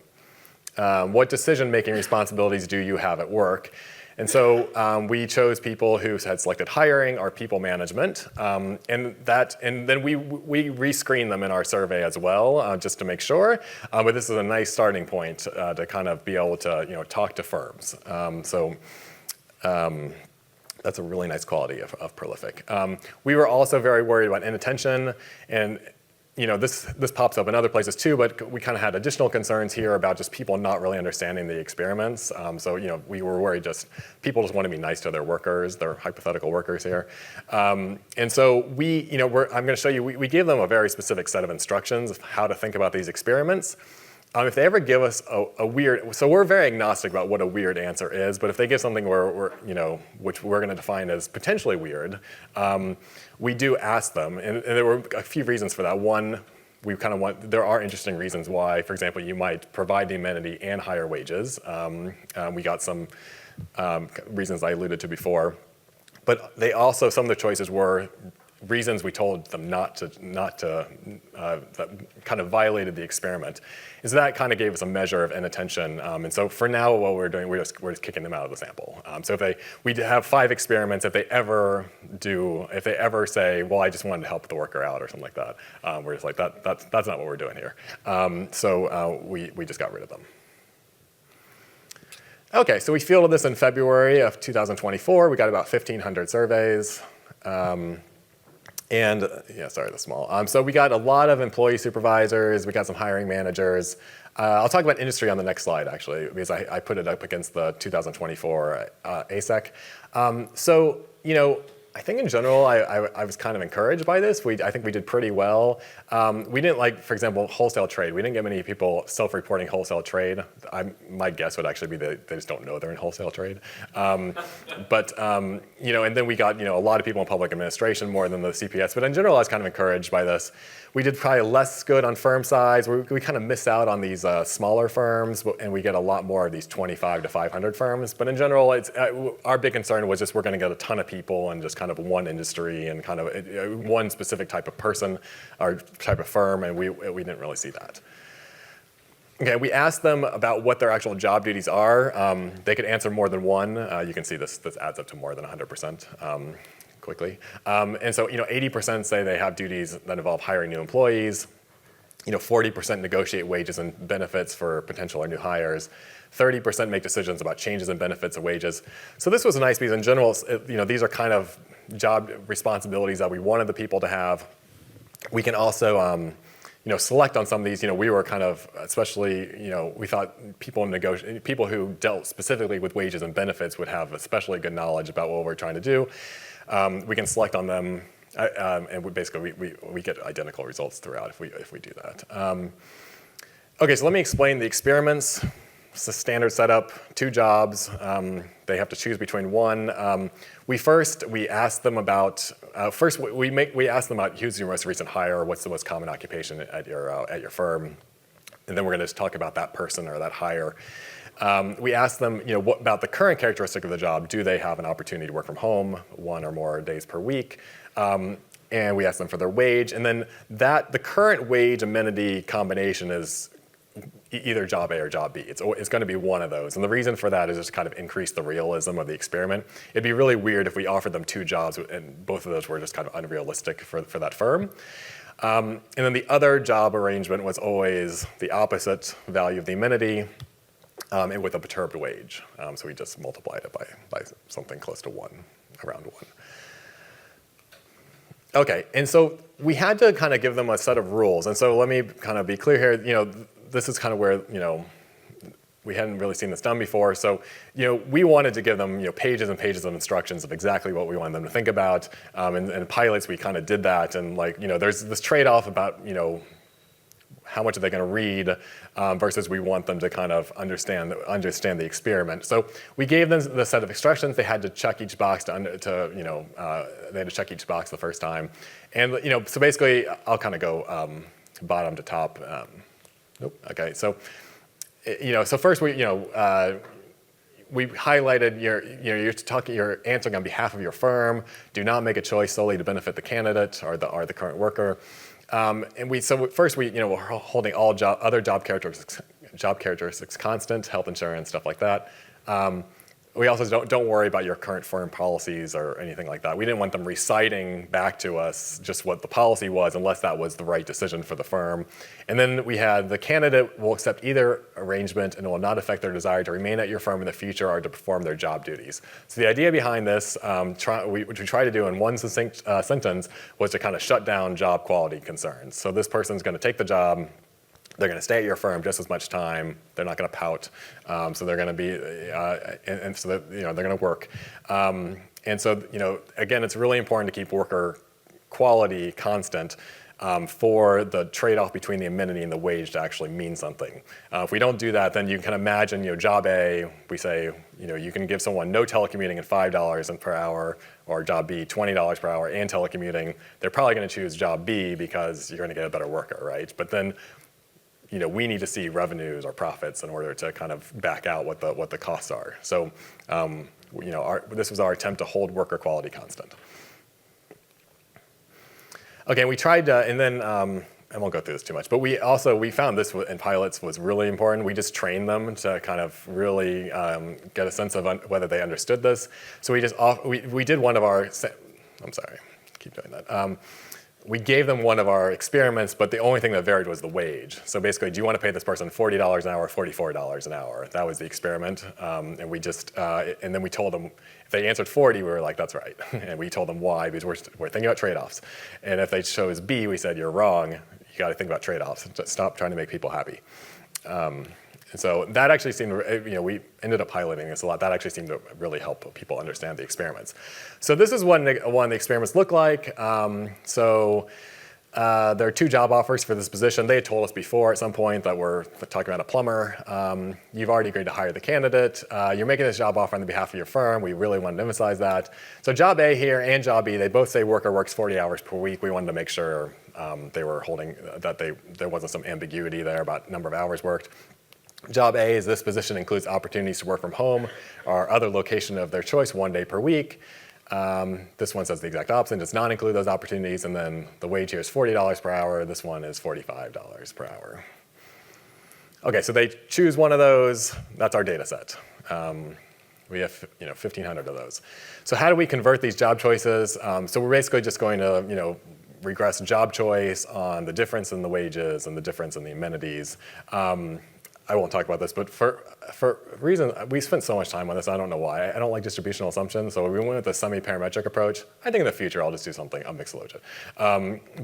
What decision-making responsibilities do you have at work? And so we chose people who had selected hiring or people management, and then we rescreen them in our survey as well, just to make sure. But this is a nice starting point to kind of be able to talk to firms. That's a really nice quality of Prolific. We were also very worried about inattention, and this pops up in other places too, but we kind of had additional concerns here about just people not really understanding the experiments. So we were worried people just want to be nice to their workers, their hypothetical workers here. And so I'm going to show you, we gave them a very specific set of instructions of how to think about these experiments. If they ever give us a weird, so we're very agnostic about what a weird answer is, but if they give something which we're going to define as potentially weird, we do ask them, and there were a few reasons for that. One, there are interesting reasons why, for example, you might provide the amenity and higher wages. We got some reasons I alluded to before, but some of the choices were reasons we told them not to that kind of violated the experiment. Is that kind of gave us a measure of inattention. And so for now, what we're doing, we're just kicking them out of the sample. So we have 5 experiments. If they ever say, well, I just wanted to help the worker out or something like that, we're just like, that's not what we're doing here. So we just got rid of them. Okay, so we fielded this in February of 2024. We got about 1,500 surveys. And yeah, sorry, the small. So we got a lot of employee supervisors. We got some hiring managers. I'll talk about industry on the next slide, actually, because I put it up against the 2024 ASEC. So, I think in general, I was kind of encouraged by this. I think we did pretty well. We didn't for example, wholesale trade. We didn't get many people self-reporting wholesale trade. My guess would actually be that they just don't know they're in wholesale trade. And then we got, a lot of people in public administration more than the CPS. But in general, I was kind of encouraged by this. We did probably less good on firm size. We kind of miss out on these smaller firms, and we get a lot more of these 25 to 500 firms. But in general, our big concern was just we're going to get a ton of people and just kind of one industry and kind of one specific type of person or type of firm, and we didn't really see that. Okay, we asked them about what their actual job duties are. They could answer more than one. You can see this adds up to more than 100%. Quickly. And so, 80% say they have duties that involve hiring new employees. 40% negotiate wages and benefits for potential or new hires. 30% make decisions about changes in benefits or wages. So this was nice because in general, these are kind of job responsibilities that we wanted the people to have. We can also, select on some of these. We were kind of, especially, we thought people who dealt specifically with wages and benefits would have especially good knowledge about what we're trying to do. We can select on them, and we get identical results throughout if we do that. Okay, so let me explain the experiments. It's a standard setup, 2 jobs. They have to choose between one. We asked them about we asked them about who's your most recent hire, what's the most common occupation at your firm, and then we're going to talk about that person or that hire. We asked them, what about the current characteristic of the job? Do they have an opportunity to work from home 1 or more days per week? And we asked them for their wage. And then the current wage amenity combination is either job A or job B. It's going to be one of those. And the reason for that is just kind of increase the realism of the experiment. It'd be really weird if we offered them 2 jobs and both of those were just kind of unrealistic for that firm. And then the other job arrangement was always the opposite value of the amenity. And with a perturbed wage. So we just multiplied it by something close to 1, around 1. Okay, and so we had to kind of give them a set of rules. And so let me kind of be clear here, this is kind of where, we hadn't really seen this done before. So, we wanted to give them, pages and pages of instructions of exactly what we wanted them to think about. And pilots, we kind of did that. And there's this trade-off about, how much are they going to read versus we want them to kind of understand the experiment. So we gave them the set of instructions. They had to check each box they had to check each box the first time. And so basically, I'll kind of go bottom to top. Okay. So so first we highlighted you're answering on behalf of your firm. Do not make a choice solely to benefit the candidate or the current worker. First we're holding all other job characteristics constant, health insurance, stuff like that. We also don't worry about your current firm policies or anything like that. We didn't want them reciting back to us just what the policy was unless that was the right decision for the firm. And then we had the candidate will accept either arrangement and will not affect their desire to remain at your firm in the future or to perform their job duties. So the idea behind this, which we tried to do in one succinct sentence, was to kind of shut down job quality concerns. So this person's going to take the job. They're going to stay at your firm just as much time. They're not going to pout. So they're going to be, and so that, they're going to work. And so, again, it's really important to keep worker quality constant for the trade-off between the amenity and the wage to actually mean something. If we don't do that, then you can imagine, job A, we say, you can give someone no telecommuting at $5 per hour, or job B, $20 per hour and telecommuting. They're probably going to choose job B because you're going to get a better worker, right? But then, we need to see revenues or profits in order to kind of back out what the costs are. So, this was our attempt to hold worker quality constant. Okay, we tried to, and then I won't go through this too much, but we found this in pilots was really important. We just trained them to kind of really get a sense of whether they understood this. So we did one of our, I'm sorry, keep doing that. We gave them one of our experiments, but the only thing that varied was the wage. So basically, do you want to pay this person $40 an hour or $44 an hour? That was the experiment. And we just, and then we told them, if they answered 40, we were like, that's right. And we told them why, because we're thinking about trade-offs. And if they chose B, we said, you're wrong. You got to think about trade-offs. Stop trying to make people happy. And so that actually seemed, we ended up piloting this a lot. That actually seemed to really help people understand the experiments. So this is what one the experiments look like. There are 2 job offers for this position. They had told us before at some point that we're talking about a plumber. You've already agreed to hire the candidate. You're making this job offer on the behalf of your firm. We really wanted to emphasize that. So job A here and job B, they both say worker works 40 hours per week. We wanted to make sure they were holding, that there wasn't some ambiguity there about number of hours worked. Job A is this position includes opportunities to work from home or other location of their choice 1 day per week. This one says the exact opposite, does not include those opportunities, and then the wage here is $40 per hour. This one is $45 per hour. Okay, so they choose one of those. That's our data set. We have 1,500 of those. So how do we convert these job choices? So we're basically just going to regress job choice on the difference in the wages and the difference in the amenities. I won't talk about this, but for reason, we spent so much time on this, I don't know why. I don't like distributional assumptions, so we went with the semi-parametric approach. I think in the future I'll just do something, I'll mix logit.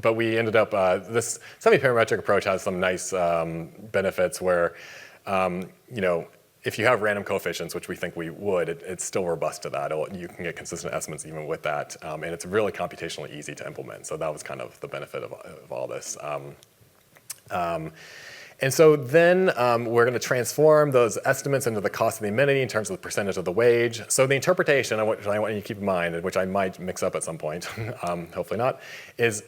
But we ended up, this semi-parametric approach has some nice benefits where, if you have random coefficients, which we think we would, it's still robust to that. You can get consistent estimates even with that, and it's really computationally easy to implement. So that was kind of the benefit of all this. And so then we're going to transform those estimates into the cost of the amenity in terms of the percentage of the wage. So the interpretation, which I want you to keep in mind, and which I might mix up at some point, hopefully not, is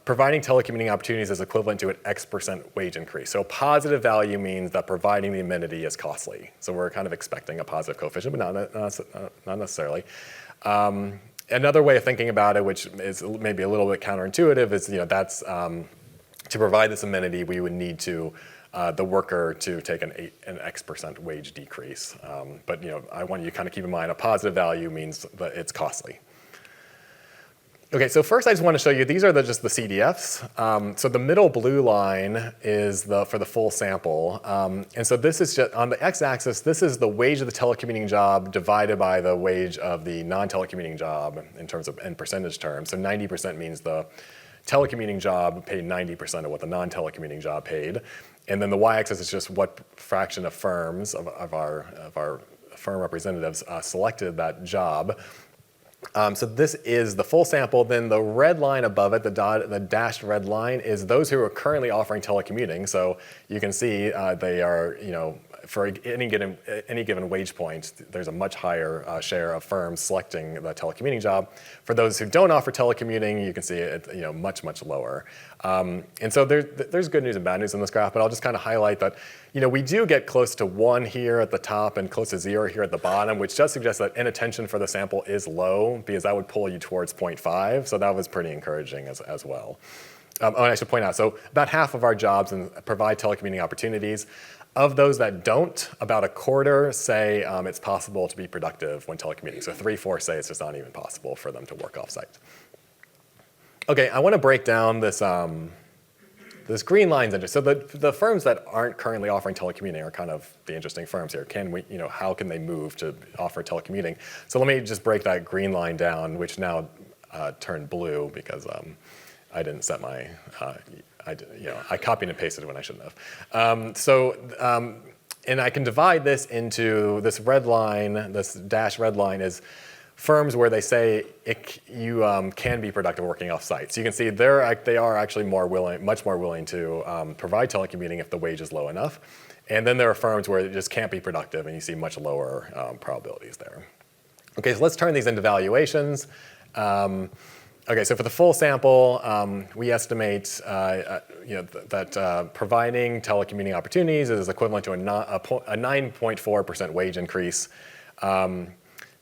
providing telecommuting opportunities is equivalent to an X% wage increase. So positive value means that providing the amenity is costly. So we're kind of expecting a positive coefficient, but not necessarily. Another way of thinking about it, which is maybe a little bit counterintuitive, is that's to provide this amenity, we would need to the worker to take an X% wage decrease. But I want you to kind of keep in mind a positive value means that it's costly. Okay, so first I just want to show you, these are just the CDFs. So the middle blue line is for the full sample. And so this is just, on the x-axis, this is the wage of the telecommuting job divided by the wage of the non-telecommuting job in percentage terms. So 90% means the telecommuting job paid 90% of what the non-telecommuting job paid. And then the y-axis is just what fraction of firms, of our firm representatives selected that job. So this is the full sample. Then the red line above it, the dashed red line, is those who are currently offering telecommuting. So you can see they are, for any given wage point, there's a much higher share of firms selecting the telecommuting job. For those who don't offer telecommuting, you can see it, much, much lower. And so there's good news and bad news in this graph, but I'll just kind of highlight that, we do get close to 1 here at the top and close to 0 here at the bottom, which does suggest that inattention for the sample is low, because that would pull you towards 0.5. So that was pretty encouraging as well. And I should point out, so about half of our jobs provide telecommuting opportunities. Of those that don't, about a quarter say it's possible to be productive when telecommuting. So 3/4 say it's just not even possible for them to work off-site. Okay, I want to break down this green line's interesting. So the firms that aren't currently offering telecommuting are kind of the interesting firms here. How can they move to offer telecommuting? So let me just break that green line down, which now turned blue because I didn't set my. I copied and pasted when I shouldn't have. And I can divide this into this red line, this dashed red line is firms where they say you can be productive working off-site. So you can see they are actually much more willing to provide telecommuting if the wage is low enough. And then there are firms where it just can't be productive, and you see much lower probabilities there. Okay, so let's turn these into valuations. Okay, so for the full sample, we estimate that providing telecommuting opportunities is equivalent to a 9.4% wage increase.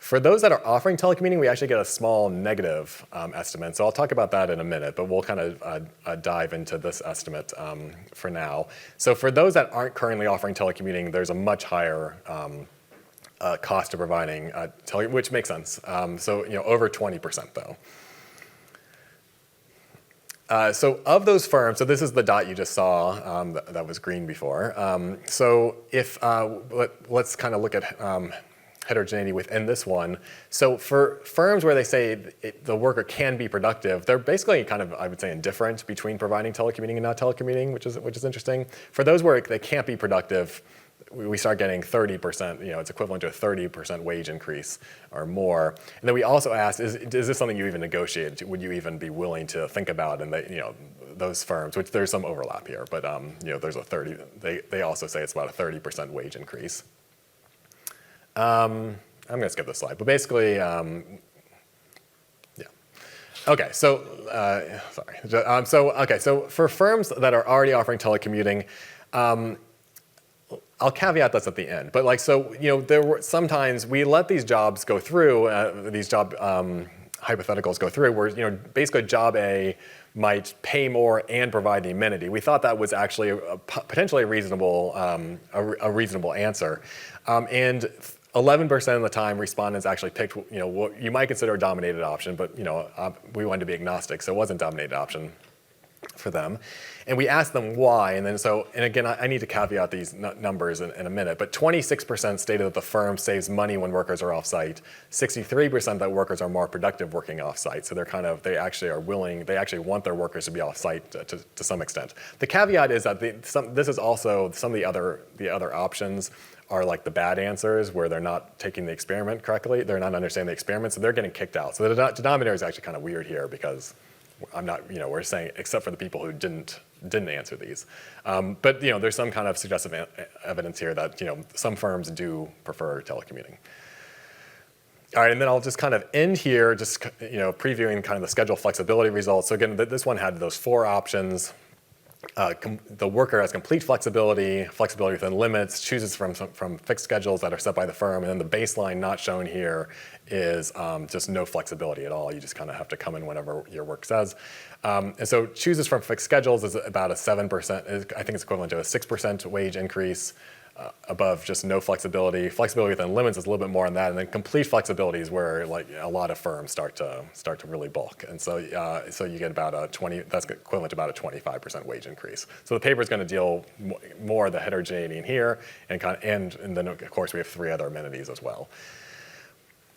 For those that are offering telecommuting, we actually get a small negative estimate. So I'll talk about that in a minute, but we'll kind of dive into this estimate for now. So for those that aren't currently offering telecommuting, there's a much higher cost of providing which makes sense. So over 20% though. So of those firms, so this is the dot you just saw that was green before. So if let's kind of look at heterogeneity within this one. So for firms where they say the worker can be productive, they're basically kind of, I would say, indifferent between providing telecommuting and not telecommuting, which is interesting. For those where they can't be productive, we start getting 30%, it's equivalent to a 30% wage increase or more. And then we also asked, is this something you even negotiated? Would you even be willing to think about? And those firms, which there's some overlap here, but there's a 30, they also say it's about a 30% wage increase. I'm going to skip this slide, but basically, yeah. Okay, so, sorry. So for firms that are already offering telecommuting, I'll caveat this at the end, but there were sometimes we let these jobs go through, these job hypotheticals go through, where basically job A might pay more and provide the amenity. We thought that was actually potentially a reasonable answer, and 11% of the time, respondents actually picked what you might consider a dominated option, but we wanted to be agnostic, so it wasn't a dominated option for them. And we asked them why, and again, I need to caveat these numbers in a minute, but 26% stated that the firm saves money when workers are off-site, 63% that workers are more productive working off-site, so they actually are willing, they actually want their workers to be off-site to some extent. The caveat is that this is also some of the other options are like the bad answers where they're not taking the experiment correctly, they're not understanding the experiment, so they're getting kicked out. So the denominator is actually kind of weird here because we're saying except for the people who didn't answer these. But there's some kind of suggestive evidence here that some firms do prefer telecommuting. All right, and then I'll just kind of end here, just previewing kind of the schedule flexibility results. So again, this one had those 4 options. The worker has complete flexibility within limits, chooses from fixed schedules that are set by the firm, and then the baseline not shown here is just no flexibility at all. You just kind of have to come in whenever your work says. And so chooses from fixed schedules is about a 7%, I think it's equivalent to a 6% wage increase. Above just no flexibility. Flexibility within limits is a little bit more on that, and then complete flexibility is where a lot of firms start to really bulk, and so you get about a 20. That's equivalent to about a 25% wage increase. So the paper is going to deal more of the heterogeneity in here, and then of course we have 3 other amenities as well.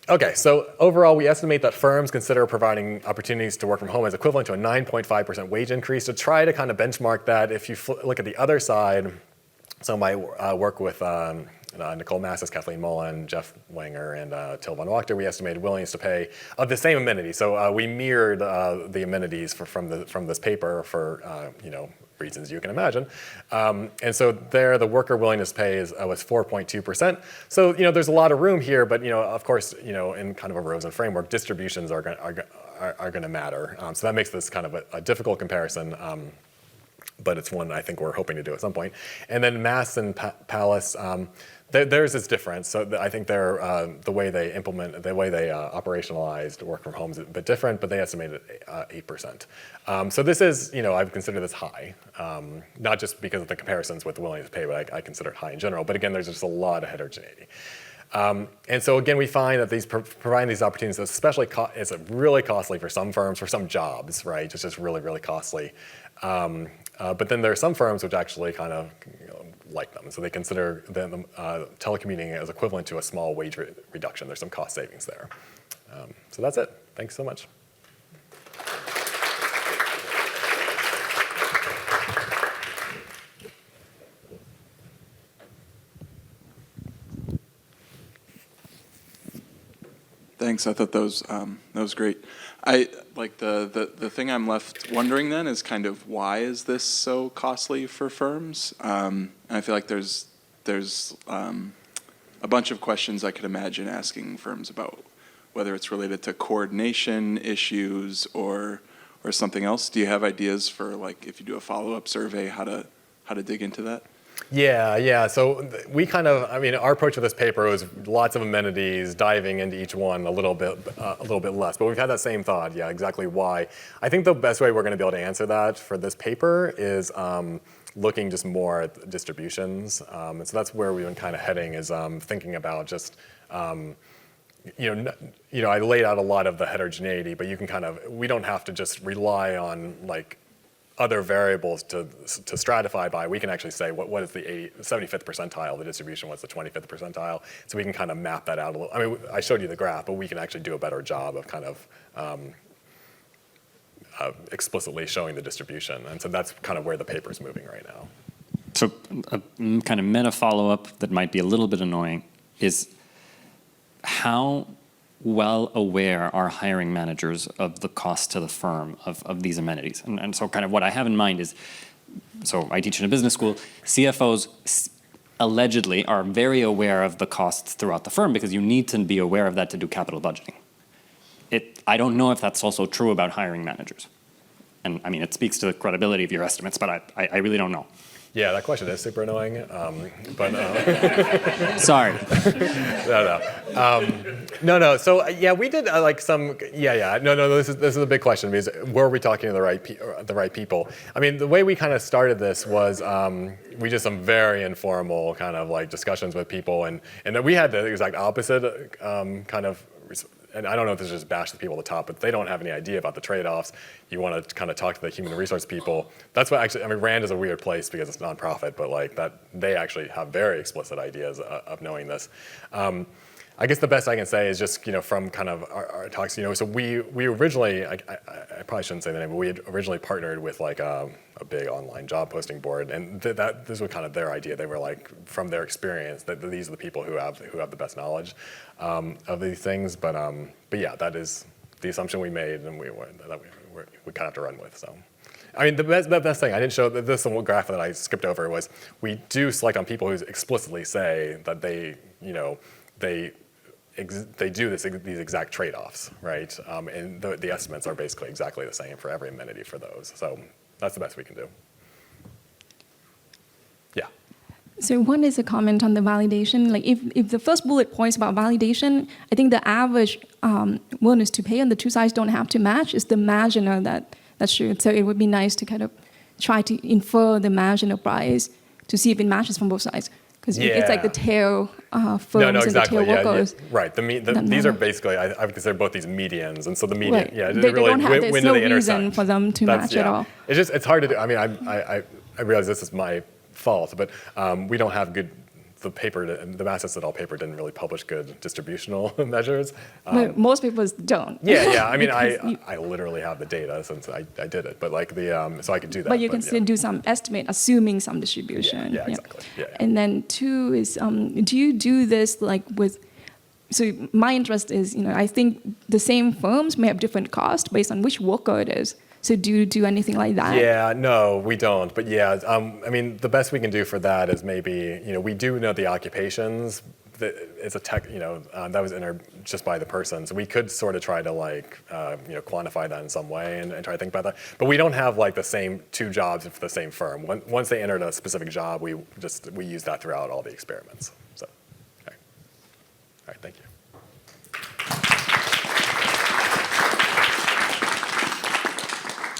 Okay, so overall we estimate that firms consider providing opportunities to work from home as equivalent to a 9.5% wage increase. To try to kind of benchmark that, if you look at the other side. So my work with Nicole Massis, Kathleen Mullen, Jeff Wanger, and Till Von Wachter, we estimated willingness to pay of the same amenity. So we mirrored the amenities from this paper for reasons you can imagine. And so there, the worker willingness to pay was 4.2%. So there's a lot of room here, but of course in kind of a Rosen framework, distributions are going to matter. So that makes this kind of a difficult comparison. But it's one I think we're hoping to do at some point. And then Mass and Palace, theirs is different. So I think the way they operationalized work from home is a bit different, but they estimated 8%. So this is, I would consider this high, not just because of the comparisons with willingness to pay, but I consider it high in general. But again, there's just a lot of heterogeneity. And so again, we find that providing these opportunities, especially it's really costly for some firms, for some jobs, right? It's just really, really costly. But then there are some firms which actually kind of like them. So they consider telecommuting as equivalent to a small wage reduction. There's some cost savings there. So that's it. Thanks so much. Thanks. I thought that was great. I like the thing I'm left wondering then is kind of why is this so costly for firms? And I feel like there's a bunch of questions I could imagine asking firms about whether it's related to coordination issues or something else. Do you have ideas for, like, if you do a follow-up survey, how to dig into that? Yeah. So we our approach to this paper was lots of amenities, diving into each one a little bit less. But we've had that same thought. Yeah, exactly why. I think the best way we're going to be able to answer that for this paper is looking just more at the distributions. And so that's where we've been kind of heading is thinking about just. I laid out a lot of the heterogeneity, but you can we don't have to just rely on like other variables to stratify by. We can actually say what is the 75th percentile of the distribution, what's the 25th percentile, so we can kind of map that out a little. I mean, I showed you the graph, but we can actually do a better job of kind of explicitly showing the distribution, and so that's kind of where the paper's moving right now. So a kind of meta follow-up that might be a little bit annoying is how well aware are hiring managers of the cost to the firm of these amenities? And so kind of what I have in mind is, so I teach in a business school, CFOs allegedly are very aware of the costs throughout the firm because you need to be aware of that to do capital budgeting. I don't know if that's also true about hiring managers. And I mean, it speaks to the credibility of your estimates, but I really don't know. Yeah, that question is super annoying, but sorry. No. So yeah, we did like some. Yeah. No. This is a big question because were we talking to the right people? I mean, the way we kind of started this was we did some very informal kind of like discussions with people, and then we had the exact opposite kind of. And I don't know if this is just bash the people at the top, but they don't have any idea about the trade-offs. You want to kind of talk to the human resource people. That's what actually, I mean, RAND is a weird place because it's nonprofit, but like that, they actually have very explicit ideas of knowing this. I guess the best I can say is just, from kind of our talks, so we originally, I probably shouldn't say the name, but we had originally partnered with like a big online job posting board, and this was kind of their idea. They were like, from their experience, that these are the people who have the best knowledge of these things. But yeah, that is the assumption we made, and we kind of have to run with. So, I mean, the best thing I didn't show this one graph that I skipped over was we do select on people who explicitly say that they do these exact trade-offs, right? And the estimates are basically exactly the same for every amenity for those. So that's the best we can do. Yeah. So one is a comment on the validation. Like if the first bullet points about validation, I think the average willingness to pay on the two sides don't have to match. It's the marginal that should. So it would be nice to kind of try to infer the marginal price to see if it matches from both sides. Because it's like the tail firms and the tail workers. Right. These are basically, I would consider both these medians, and so the median, right. yeah, they really, don't have, there's when no do they reason intersect? for them to match at all. It's hard to do. I mean, I realize this is my fault, but we don't have good. The Mass et al. Paper didn't really publish good distributional measures. But most people don't. Yeah. I mean, I literally have the data since I did it, but like so I could do that. But you can still do some estimate, assuming some distribution. Yeah, exactly. Yeah. And then two is, do you do this like with? So my interest is, I think the same firms may have different costs based on which worker it is. So do you do anything like that? Yeah, no, we don't. But yeah, I mean, the best we can do for that is maybe, we do know the occupations. It's a tech, that was entered just by the person. So we could sort of try to like, quantify that in some way and try to think about that. But we don't have like the same two jobs for the same firm. Once they entered a specific job, we use that throughout all the experiments. So, all right, thank you.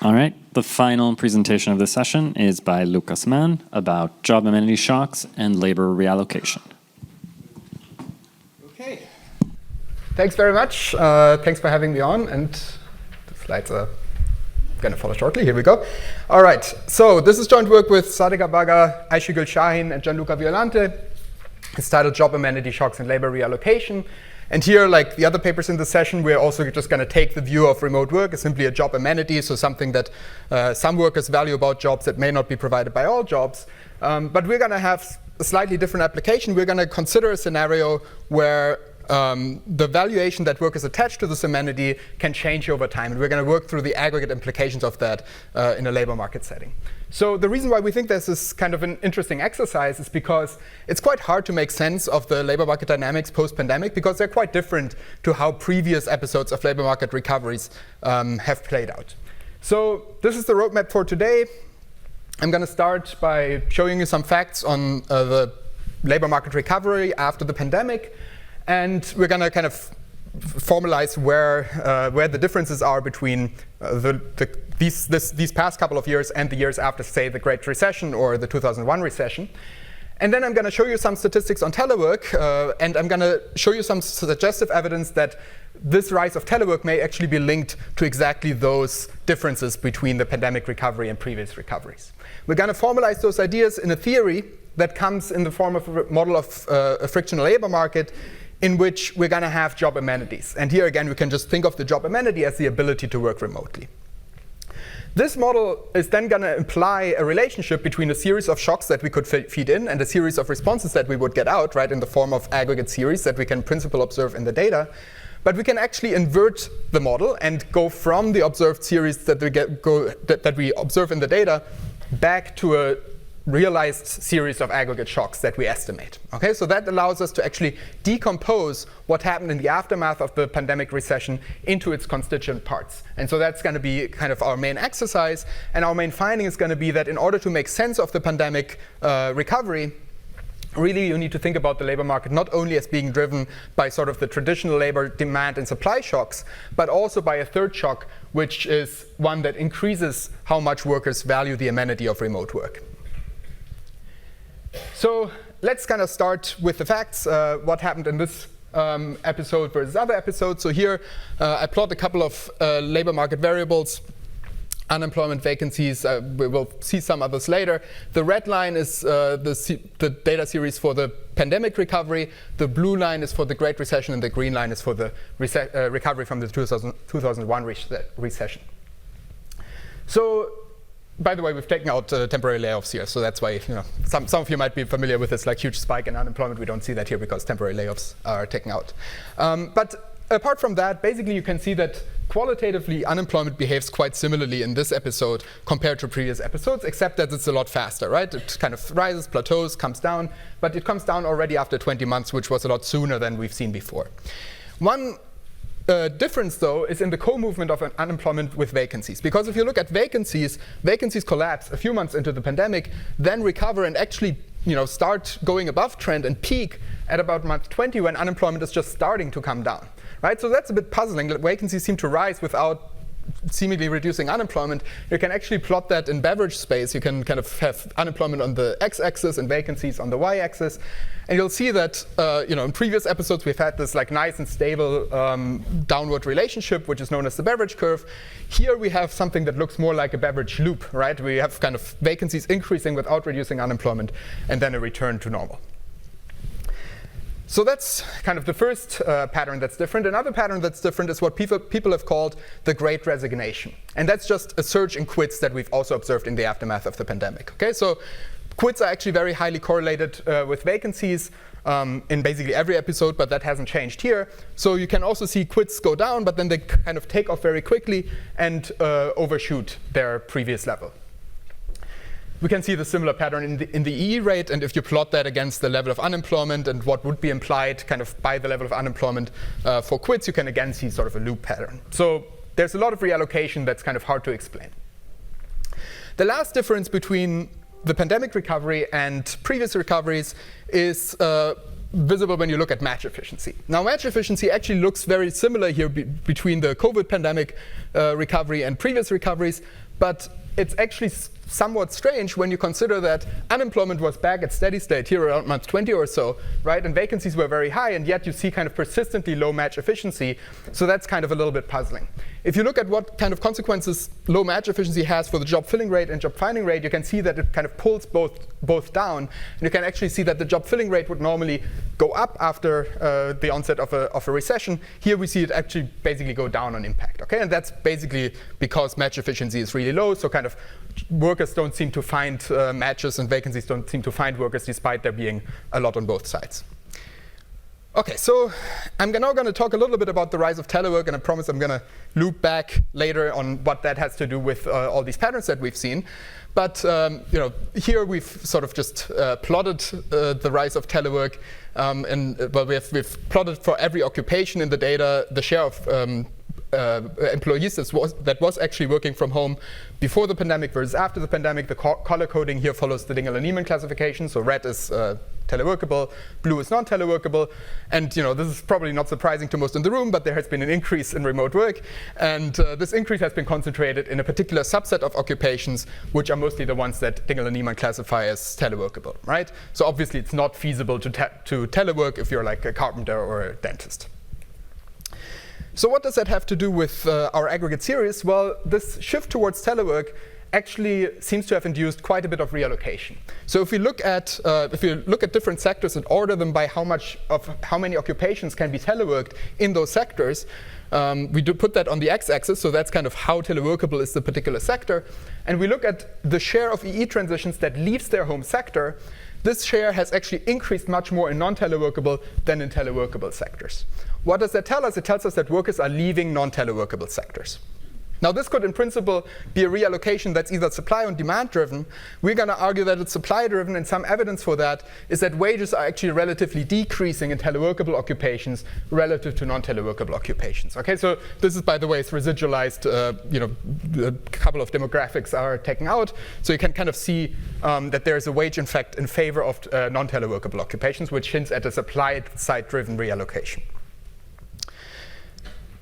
All right, the final presentation of this session is by Lucas Mann about job amenity shocks and labor reallocation. Okay. Thanks very much. Thanks for having me on. And the slides are going to follow shortly. Here we go. All right. So this is joint work with Sadegh Baga, Aishigul Shahin, and Gianluca Violante. It's titled Job Amenity Shocks and Labor Reallocation. And here, like the other papers in the session, we're also just going to take the view of remote work as simply a job amenity, so something that some workers value about jobs that may not be provided by all jobs. But we're going to have a slightly different application. We're going to consider a scenario where the valuation that workers attach to this amenity can change over time. And we're going to work through the aggregate implications of that in a labor market setting. So the reason why we think this is kind of an interesting exercise is because it's quite hard to make sense of the labor market dynamics post-pandemic because they're quite different to how previous episodes of labor market recoveries have played out. So this is the roadmap for today. I'm going to start by showing you some facts on the labor market recovery after the pandemic, and we're going to kind of formalize where the differences are between these past couple of years and the years after, say, the Great Recession or the 2001 recession. And then I'm going to show you some statistics on telework, and I'm going to show you some suggestive evidence that this rise of telework may actually be linked to exactly those differences between the pandemic recovery and previous recoveries. We're going to formalize those ideas in a theory that comes in the form of a model of a frictional labor market in which we're going to have job amenities. And here again, we can just think of the job amenity as the ability to work remotely. This model is then going to imply a relationship between a series of shocks that we could feed in and a series of responses that we would get out, right, in the form of aggregate series that we can in principle observe in the data. But we can actually invert the model and go from the observed series that we observe in the data back to a realized series of aggregate shocks that we estimate. Okay, so that allows us to actually decompose what happened in the aftermath of the pandemic recession into its constituent parts. And so that's going to be kind of our main exercise. And our main finding is going to be that in order to make sense of the pandemic recovery, really you need to think about the labor market not only as being driven by sort of the traditional labor demand and supply shocks, but also by a third shock, which is one that increases how much workers value the amenity of remote work. So let's kind of start with the facts, what happened in this episode versus other episodes. So here I plot a couple of labor market variables, unemployment, vacancies. We will see some others later. The red line is the data series for the pandemic recovery. The blue line is for the Great Recession, and the green line is for the recovery from the 2001 recession. So, by the way, we've taken out temporary layoffs here, so that's why some of you might be familiar with this huge spike in unemployment. We don't see that here because temporary layoffs are taken out. But apart from that, basically you can see that qualitatively unemployment behaves quite similarly in this episode compared to previous episodes, except that it's a lot faster, right? It kind of rises, plateaus, comes down, but it comes down already after 20 months, which was a lot sooner than we've seen before. One difference, though, is in the co-movement of unemployment with vacancies. Because if you look at vacancies collapse a few months into the pandemic, then recover and actually start going above trend and peak at about month 20 when unemployment is just starting to come down. Right? So that's a bit puzzling that vacancies seem to rise without seemingly reducing unemployment. You can actually plot that in beverage space. You can kind of have unemployment on the x-axis and vacancies on the y-axis. And you'll see that in previous episodes we've had this nice and stable downward relationship, which is known as the beverage curve. Here we have something that looks more like a beverage loop, right? We have kind of vacancies increasing without reducing unemployment, and then a return to normal. So that's kind of the first pattern that's different. Another pattern that's different is what people have called the Great Resignation. And that's just a surge in quits that we've also observed in the aftermath of the pandemic. Okay, so quits are actually very highly correlated with vacancies in basically every episode, but that hasn't changed here. So you can also see quits go down, but then they kind of take off very quickly and overshoot their previous level. We can see the similar pattern in the EE rate, and if you plot that against the level of unemployment and what would be implied kind of by the level of unemployment for quits, you can again see sort of a loop pattern. So there's a lot of reallocation that's kind of hard to explain. The last difference between the pandemic recovery and previous recoveries is visible when you look at match efficiency. Now, match efficiency actually looks very similar here between the COVID pandemic recovery and previous recoveries, but it's actually somewhat strange when you consider that unemployment was back at steady state here around month 20 or so, right? And vacancies were very high, and yet you see kind of persistently low match efficiency. So that's kind of a little bit puzzling. If you look at what kind of consequences low match efficiency has for the job filling rate and job finding rate, you can see that it kind of pulls both down. And you can actually see that the job filling rate would normally go up after the onset of a recession. Here we see it actually basically go down on impact. Okay, and that's basically because match efficiency is really low. So kind of workers don't seem to find matches, and vacancies don't seem to find workers, despite there being a lot on both sides. Okay, so I'm now going to talk a little bit about the rise of telework, and I promise I'm going to loop back later on what that has to do with all these patterns that we've seen. But here we've sort of just plotted the rise of telework, and we've plotted for every occupation in the data the share of employees that was actually working from home before the pandemic versus after the pandemic. The color coding here follows the Dingle and Niemann classification. So red is teleworkable, blue is non-teleworkable. And this is probably not surprising to most in the room, but there has been an increase in remote work. And this increase has been concentrated in a particular subset of occupations, which are mostly the ones that Dingle and Niemann classify as teleworkable, right? So obviously it's not feasible to telework if you're like a carpenter or a dentist. So what does that have to do with our aggregate series? Well, this shift towards telework actually seems to have induced quite a bit of reallocation. So if we look at different sectors and order them by how many occupations can be teleworked in those sectors, we do put that on the x-axis, so that's kind of how teleworkable is the particular sector. And we look at the share of EE transitions that leaves their home sector. This share has actually increased much more in non-teleworkable than in teleworkable sectors. What does that tell us? It tells us that workers are leaving non-teleworkable sectors. Now, this could, in principle, be a reallocation that's either supply or demand driven. We're going to argue that it's supply driven, and some evidence for that is that wages are actually relatively decreasing in teleworkable occupations relative to non-teleworkable occupations. Okay, so this is, by the way, it's residualized. A couple of demographics are taken out, so you can kind of see that there is a wage effect in favor of non-teleworkable occupations, which hints at a supply-side driven reallocation.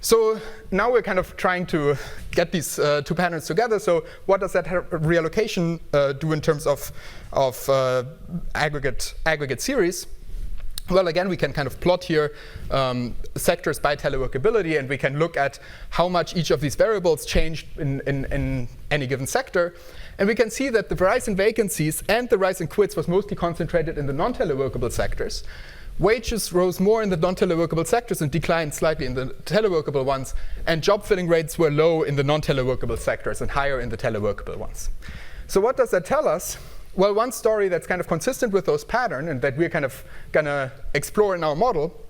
So now we're kind of trying to get these two patterns together. So what does that reallocation do in terms of aggregate series? Well, again, we can kind of plot here sectors by teleworkability, and we can look at how much each of these variables changed in any given sector. And we can see that the rise in vacancies and the rise in quits was mostly concentrated in the non-teleworkable sectors. Wages rose more in the non-teleworkable sectors and declined slightly in the teleworkable ones, and job filling rates were low in the non-teleworkable sectors and higher in the teleworkable ones. So what does that tell us? Well, one story that's kind of consistent with those patterns and that we're kind of going to explore in our model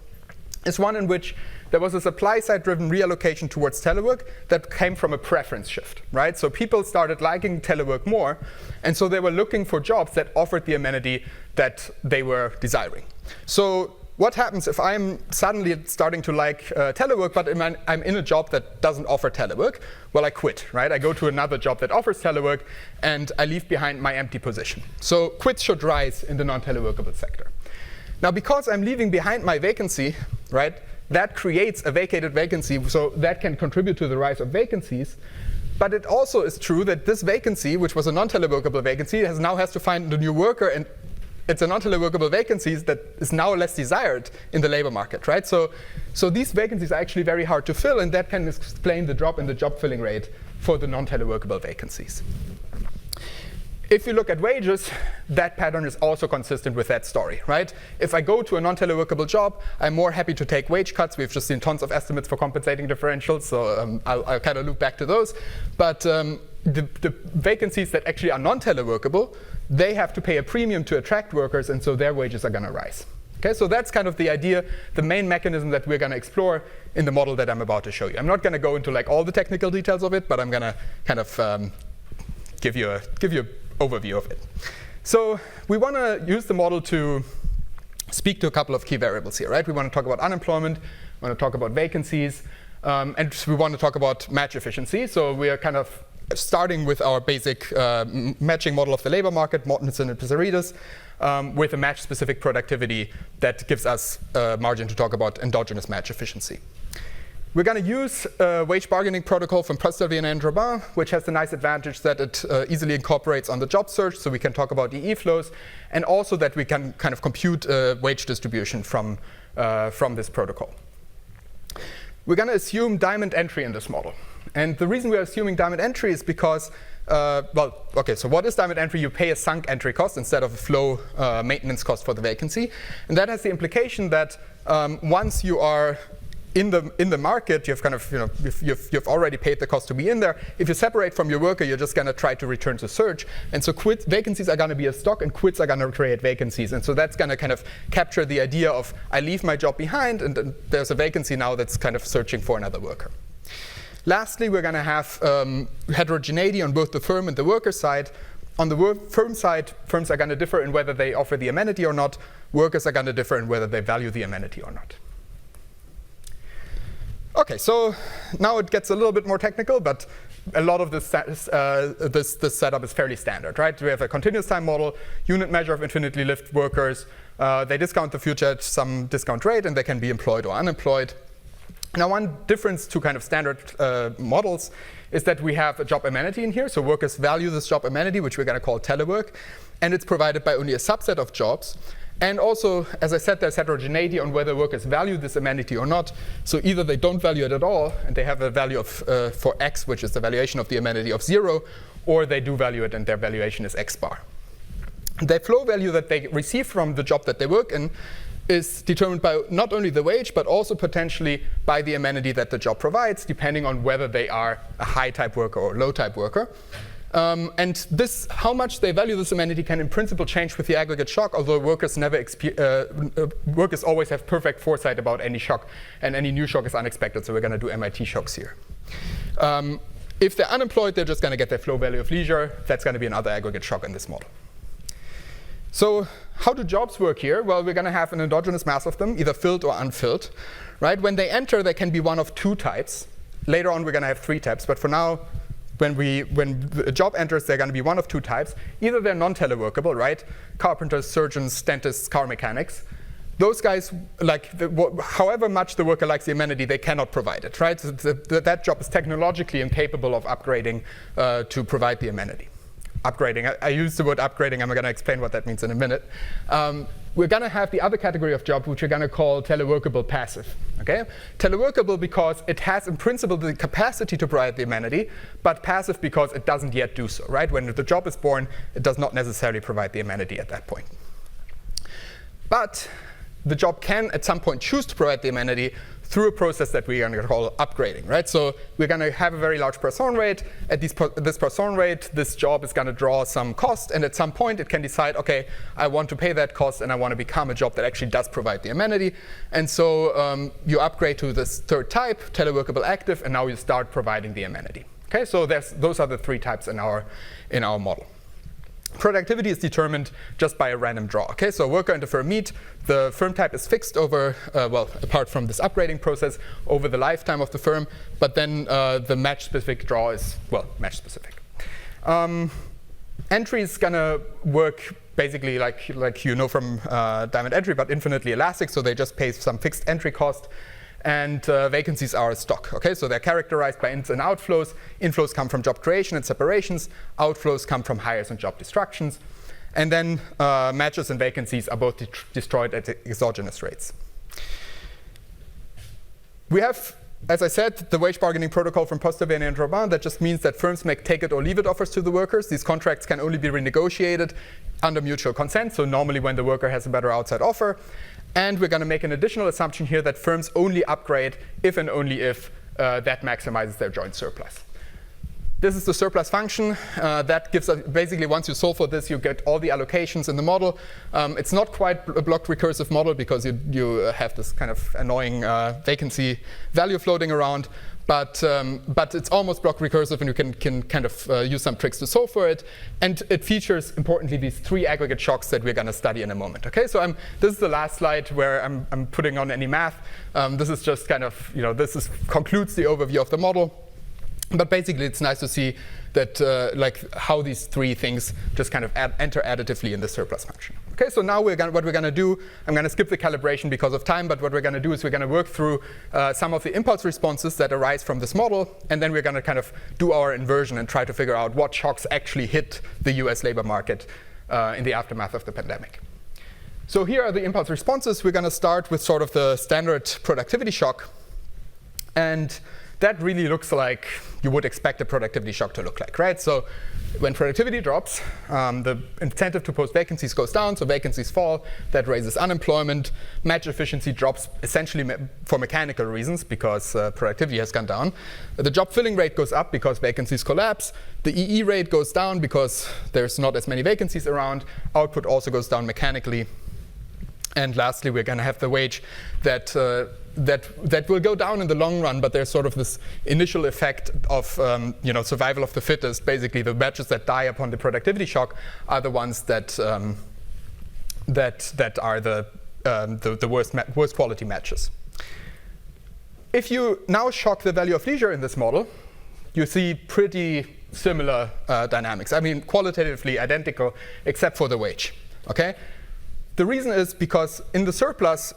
is one in which there was a supply-side driven reallocation towards telework that came from a preference shift, right? So people started liking telework more, and so they were looking for jobs that offered the amenity that they were desiring. So what happens if I'm suddenly starting to like telework, but I'm in a job that doesn't offer telework? Well, I quit, right? I go to another job that offers telework, and I leave behind my empty position. So quits should rise in the non-teleworkable sector. Now, because I'm leaving behind my vacancy, right, that creates a vacated vacancy, so that can contribute to the rise of vacancies. But it also is true that this vacancy, which was a non-teleworkable vacancy, now has to find a new worker, and it's a non-teleworkable vacancy that is now less desired in the labor market, right? So these vacancies are actually very hard to fill, and that can explain the drop in the job filling rate for the non-teleworkable vacancies. If you look at wages, that pattern is also consistent with that story, right? If I go to a non-teleworkable job, I'm more happy to take wage cuts. We've just seen tons of estimates for compensating differentials, so I'll kind of loop back to those. But the vacancies that actually are non-teleworkable, they have to pay a premium to attract workers, and so their wages are going to rise. Okay, so that's kind of the idea, the main mechanism that we're going to explore in the model that I'm about to show you. I'm not going to go into like all the technical details of it, but I'm going to kind of give you an overview of it. So we want to use the model to speak to a couple of key variables here, right? We want to talk about unemployment, we want to talk about vacancies, and we want to talk about match efficiency. So we are kind of starting with our basic matching model of the labor market, Mortensen and Pissarides, with a match-specific productivity that gives us a margin to talk about endogenous match efficiency. We're going to use a wage bargaining protocol from Prestelvien and Robin, which has the nice advantage that it easily incorporates on the job search, so we can talk about EE flows, and also that we can kind of compute wage distribution from this protocol. We're going to assume diamond entry in this model. And the reason we're assuming diamond entry is because, so what is diamond entry? You pay a sunk entry cost instead of a flow maintenance cost for the vacancy. And that has the implication that once you are in the market, you've kind of, you've already paid the cost to be in there. If you separate from your worker, you're just going to try to return to search. And so vacancies are going to be a stock, and quits are going to create vacancies. And so that's going to kind of capture the idea of I leave my job behind, and there's a vacancy now that's kind of searching for another worker. Lastly, we're going to have heterogeneity on both the firm and the worker side. On the firm side, firms are going to differ in whether they offer the amenity or not. Workers are going to differ in whether they value the amenity or not. Okay, so now it gets a little bit more technical, but a lot of this setup is fairly standard, right? We have a continuous time model, unit measure of infinitely lived workers. They discount the future at some discount rate, and they can be employed or unemployed. Now, one difference to kind of standard models is that we have a job amenity in here. So workers value this job amenity, which we're going to call telework, and it's provided by only a subset of jobs. And also, as I said, there's heterogeneity on whether workers value this amenity or not. So either they don't value it at all, and they have a value of, for x, which is the valuation of the amenity of 0, or they do value it, and their valuation is x bar. The flow value that they receive from the job that they work in is determined by not only the wage, but also potentially by the amenity that the job provides, depending on whether they are a high-type worker or low-type worker. And this, how much they value this amenity can in principle change with the aggregate shock, although workers workers always have perfect foresight about any shock, and any new shock is unexpected, so we're going to do MIT shocks here. If they're unemployed, they're just going to get their flow value of leisure. That's going to be another aggregate shock in this model. So how do jobs work here? Well, we're going to have an endogenous mass of them, either filled or unfilled. Right? When they enter, they can be one of two types. Later on, we're going to have three types, but for now, when the job enters, they're going to be one of two types. Either they're non-teleworkable, right? Carpenters, surgeons, dentists, car mechanics. Those guys, however much the worker likes the amenity, they cannot provide it, right? So that job is technologically incapable of upgrading to provide the amenity. Upgrading, I use the word upgrading, I'm going to explain what that means in a minute. We're going to have the other category of job, which we're going to call teleworkable passive. Okay? Teleworkable because it has in principle the capacity to provide the amenity, but passive because it doesn't yet do so, right? When the job is born, it does not necessarily provide the amenity at that point. But the job can at some point choose to provide the amenity through a process that we're going to call upgrading, right? So we're going to have a very large Poisson rate. At this Poisson rate, this job is going to draw some cost, and at some point it can decide, okay, I want to pay that cost, and I want to become a job that actually does provide the amenity. And so you upgrade to this third type, teleworkable active, and now you start providing the amenity. Okay, so those are the three types in our model. Productivity is determined just by a random draw. Okay, so worker and the firm meet. The firm type is fixed over, apart from this upgrading process, over the lifetime of the firm. But then the match-specific draw is, match-specific. Entry is going to work basically like you know from diamond entry, but infinitely elastic. So they just pay some fixed entry cost. And vacancies are a stock. Okay, so they're characterized by ins and outflows. Inflows come from job creation and separations. Outflows come from hires and job destructions. And then matches and vacancies are both destroyed at exogenous rates. We have, as I said, the wage bargaining protocol from Post-Tavernier and Robin. That just means that firms make take it or leave it offers to the workers. These contracts can only be renegotiated under mutual consent, so normally when the worker has a better outside offer. And we're going to make an additional assumption here that firms only upgrade if and only if that maximizes their joint surplus. This is the surplus function. That gives us, basically, once you solve for this, you get all the allocations in the model. It's not quite a blocked recursive model because you have this kind of annoying vacancy value floating around. But it's almost block recursive, and you can kind of use some tricks to solve for it. And it features, importantly, these three aggregate shocks that we're going to study in a moment. Okay, so this is the last slide where I'm putting on any math. This is just kind of, concludes the overview of the model. But basically, it's nice to see that how these three things just kind of enter additively in the surplus function. Okay, so now what we're going to do, I'm going to skip the calibration because of time, but what we're going to do is we're going to work through some of the impulse responses that arise from this model, and then we're going to kind of do our inversion and try to figure out what shocks actually hit the US labor market in the aftermath of the pandemic. So here are the impulse responses. We're going to start with sort of the standard productivity shock. And that really looks like you would expect a productivity shock to look like, right? So when productivity drops, the incentive to post vacancies goes down, so vacancies fall. That raises unemployment. Match efficiency drops essentially for mechanical reasons because productivity has gone down. The job filling rate goes up because vacancies collapse. The EE rate goes down because there's not as many vacancies around. Output also goes down mechanically. And lastly, we're going to have the wage that will go down in the long run, but there's sort of this initial effect of survival of the fittest. Basically, the matches that die upon the productivity shock are the ones that are the worst quality matches. If you now shock the value of leisure in this model, you see pretty similar dynamics. I mean, qualitatively identical, except for the wage. Okay? The reason is because in the surplus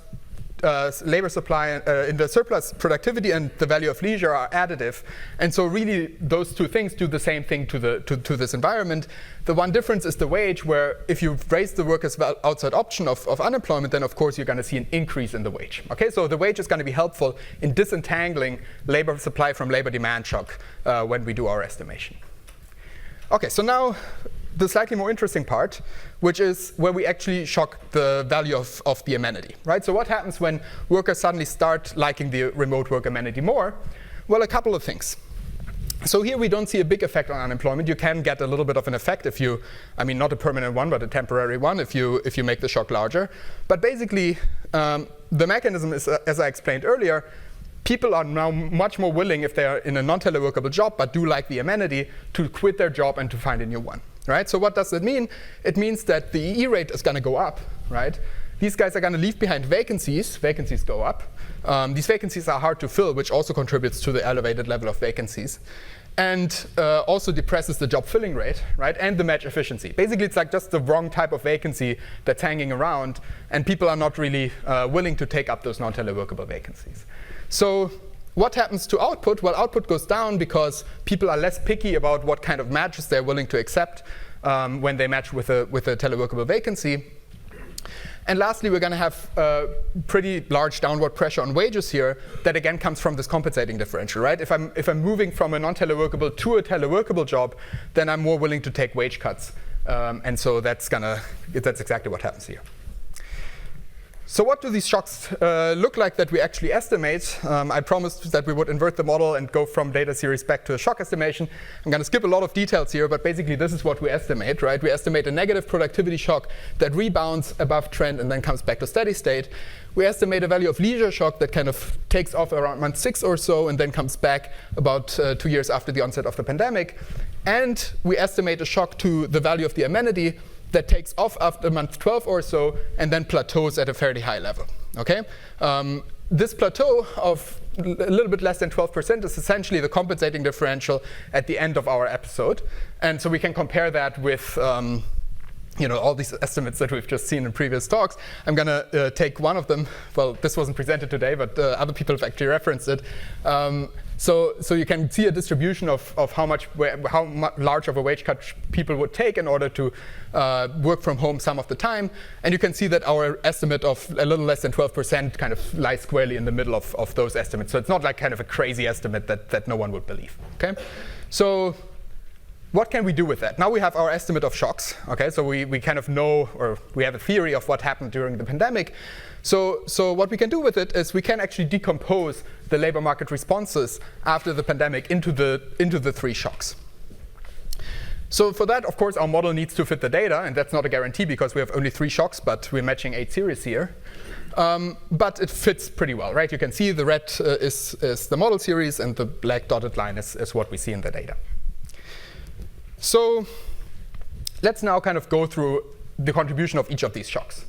labor supply, in the surplus, productivity and the value of leisure are additive, and so really those two things do the same thing to this environment. The one difference is the wage, where if you raise the workers' outside option of unemployment, then of course you're going to see an increase in the wage. Okay, so the wage is going to be helpful in disentangling labor supply from labor demand shock when we do our estimation. Okay, so now the slightly more interesting part, which is where we actually shock the value of the amenity, right? So what happens when workers suddenly start liking the remote work amenity more? Well, a couple of things. So here we don't see a big effect on unemployment. You can get a little bit of an effect if you, I mean, not a permanent one, but a temporary one if you make the shock larger. But basically, the mechanism is, as I explained earlier, people are now much more willing, if they are in a non-teleworkable job but do like the amenity, to quit their job and to find a new one. Right? So what does that mean? It means that the EE rate is going to go up, right? These guys are going to leave behind vacancies. Vacancies go up. These vacancies are hard to fill, which also contributes to the elevated level of vacancies, and also depresses the job filling rate, right? And the match efficiency. Basically, it's like just the wrong type of vacancy that's hanging around, and people are not really willing to take up those non-teleworkable vacancies. So what happens to output? Well, output goes down because people are less picky about what kind of matches they're willing to accept when they match with a teleworkable vacancy. And lastly, we're going to have pretty large downward pressure on wages here that again comes from this compensating differential, right? If I'm moving from a non-teleworkable to a teleworkable job, then I'm more willing to take wage cuts. And so that's exactly what happens here. So what do these shocks look like that we actually estimate? I promised that we would invert the model and go from data series back to a shock estimation. I'm going to skip a lot of details here, but basically this is what we estimate, right? We estimate a negative productivity shock that rebounds above trend and then comes back to steady state. We estimate a value of leisure shock that kind of takes off around month 6 or so and then comes back about 2 years after the onset of the pandemic. And we estimate a shock to the value of the amenity that takes off after month 12 or so and then plateaus at a fairly high level. Okay? This plateau of a little bit less than 12% is essentially the compensating differential at the end of our episode. And so we can compare that with all these estimates that we've just seen in previous talks. I'm going to take one of them. Well, this wasn't presented today, but other people have actually referenced it. So you can see a distribution of how large of a wage cut people would take in order to work from home some of the time. And you can see that our estimate of a little less than 12% kind of lies squarely in the middle of those estimates. So it's not like kind of a crazy estimate that no one would believe. Okay? So what can we do with that? Now we have our estimate of shocks. Okay, so we kind of know, or we have a theory of what happened during the pandemic. So what we can do with it is we can actually decompose the labor market responses after the pandemic into the 3 shocks. So for that, of course, our model needs to fit the data, and that's not a guarantee because we have only 3 shocks, but we're matching 8 series here. But it fits pretty well, right? You can see the red is the model series, and the black dotted line is what we see in the data. So let's now kind of go through the contribution of each of these shocks.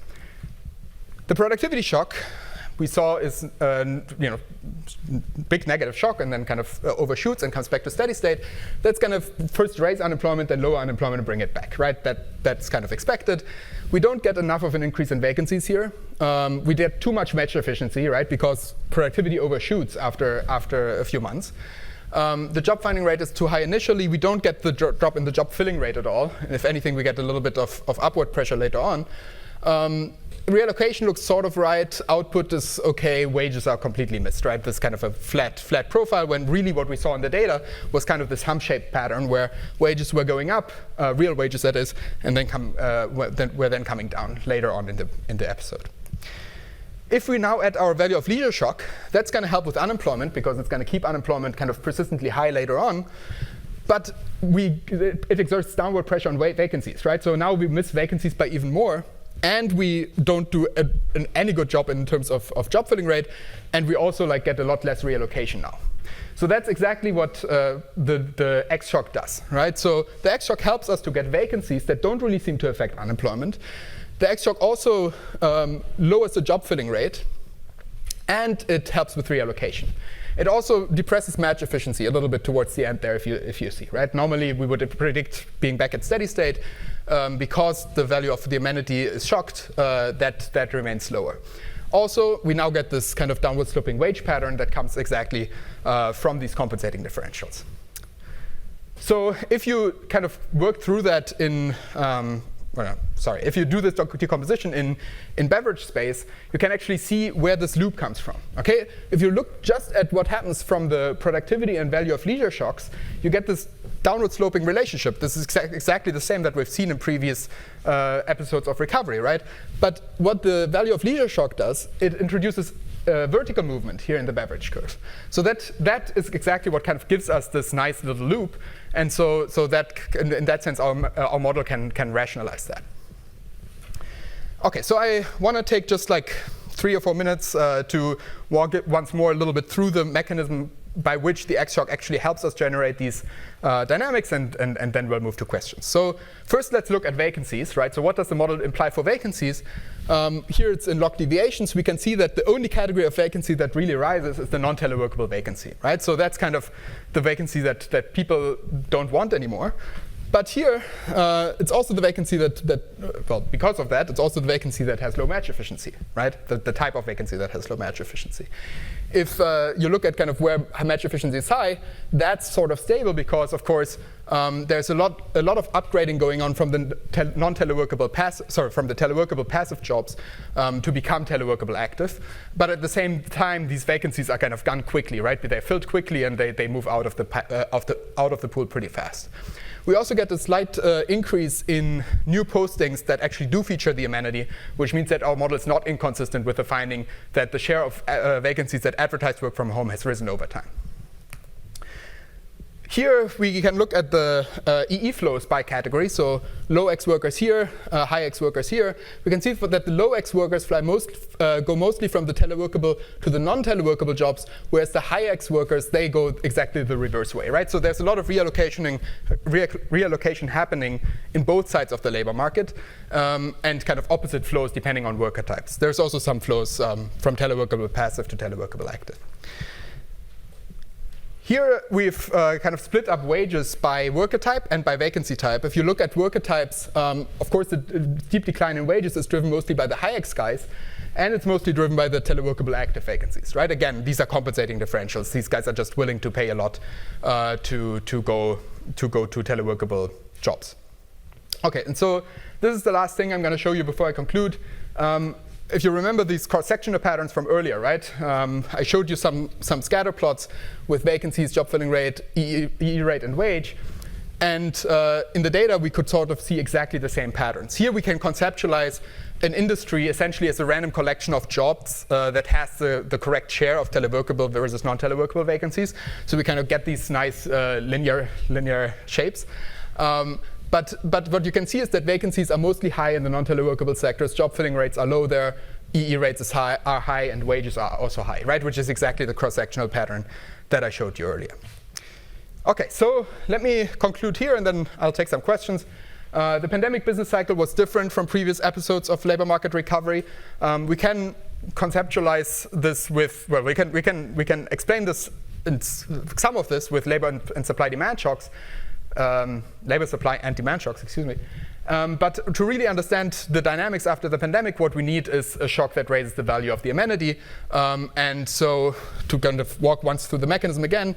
The productivity shock we saw is big negative shock and then kind of overshoots and comes back to steady state. That's going to first raise unemployment, then lower unemployment and bring it back, right? That's kind of expected. We don't get enough of an increase in vacancies here. We get too much match efficiency, right? Because productivity overshoots after a few months. The job finding rate is too high initially. We don't get the drop in the job filling rate at all. If anything, we get a little bit of upward pressure later on. Reallocation looks sort of right. Output is okay. Wages are completely missed, right? This kind of a flat profile, when really what we saw in the data was kind of this hump-shaped pattern where wages were going up, real wages that is, and then were then coming down later on in the episode. If we now add our value of leisure shock, that's going to help with unemployment because it's going to keep unemployment kind of persistently high later on. But it exerts downward pressure on vacancies, right? So now we miss vacancies by even more, and we don't do any good job in terms of job filling rate, and we also get a lot less reallocation now. So that's exactly what the X shock does, right? So the X shock helps us to get vacancies that don't really seem to affect unemployment. The X shock also lowers the job filling rate, And it helps with reallocation. It also depresses match efficiency a little bit towards the end there, if you see, right? Normally, we would predict being back at steady state. Because the value of the amenity is shocked, that remains lower. Also, we now get this kind of downward sloping wage pattern that comes exactly from these compensating differentials. So if you kind of work through that in, if you do this decomposition in beverage space, you can actually see where this loop comes from. Okay, if you look just at what happens from the productivity and value of leisure shocks, you get this downward sloping relationship. This is exactly the same that we've seen in previous episodes of recovery, right? But what the value of leisure shock does, it introduces vertical movement here in the beverage curve. So that is exactly what kind of gives us this nice little loop. And so that in that sense, our model can rationalize that. Okay, so I want to take just like 3 or 4 minutes to walk it once more a little bit through the mechanism by which the X-shock actually helps us generate these dynamics, and then we'll move to questions. So first, let's look at vacancies, right? So what does the model imply for vacancies? Here it's in log deviations. We can see that the only category of vacancy that really rises is the non-teleworkable vacancy, right? So that's kind of the vacancy that people don't want anymore. But here, it's also the vacancy well, because of that, it's also the vacancy that has low match efficiency, right? The type of vacancy that has low match efficiency. If you look at kind of where match efficiency is high, that's sort of stable because, of course, there's a lot of upgrading going on from the from the teleworkable passive jobs to become teleworkable active. But at the same time, these vacancies are kind of gone quickly, right? They're filled quickly and they move out of the pool pretty fast. We also get a slight increase in new postings that actually do feature the amenity, which means that our model is not inconsistent with the finding that the share of vacancies that advertise work from home has risen over time. Here we can look at the EE flows by category. So low X workers here, high X workers here. We can see that the low X workers go mostly from the teleworkable to the non-teleworkable jobs, whereas the high X workers, they go exactly the reverse way, right? So there's a lot of reallocation happening in both sides of the labor market, and kind of opposite flows depending on worker types. There's also some flows from teleworkable passive to teleworkable active. Here we've kind of split up wages by worker type and by vacancy type. If you look at worker types, of course the steep decline in wages is driven mostly by the high X guys, and it's mostly driven by the teleworkable active vacancies, right? Again, these are compensating differentials. These guys are just willing to pay a lot to go to teleworkable jobs. Okay, and so this is the last thing I'm going to show you before I conclude. If you remember these cross-sectional patterns from earlier, right? I showed you some scatter plots with vacancies, job filling rate, EE rate, and wage. And in the data, we could sort of see exactly the same patterns. Here we can conceptualize an industry essentially as a random collection of jobs that has the correct share of teleworkable versus non-teleworkable vacancies. So we kind of get these nice linear shapes. But what you can see is that vacancies are mostly high in the non-teleworkable sectors. Job filling rates are low there. EE rates are high, and wages are also high, right? Which is exactly the cross-sectional pattern that I showed you earlier. Okay, so let me conclude here, and then I'll take some questions. The pandemic business cycle was different from previous episodes of labor market recovery. We can conceptualize this with, well, we can explain this, some of this with labor and supply demand shocks. Labor supply and demand shocks, excuse me. But to really understand the dynamics after the pandemic, what we need is a shock that raises the value of the amenity. And so to kind of walk once through the mechanism again,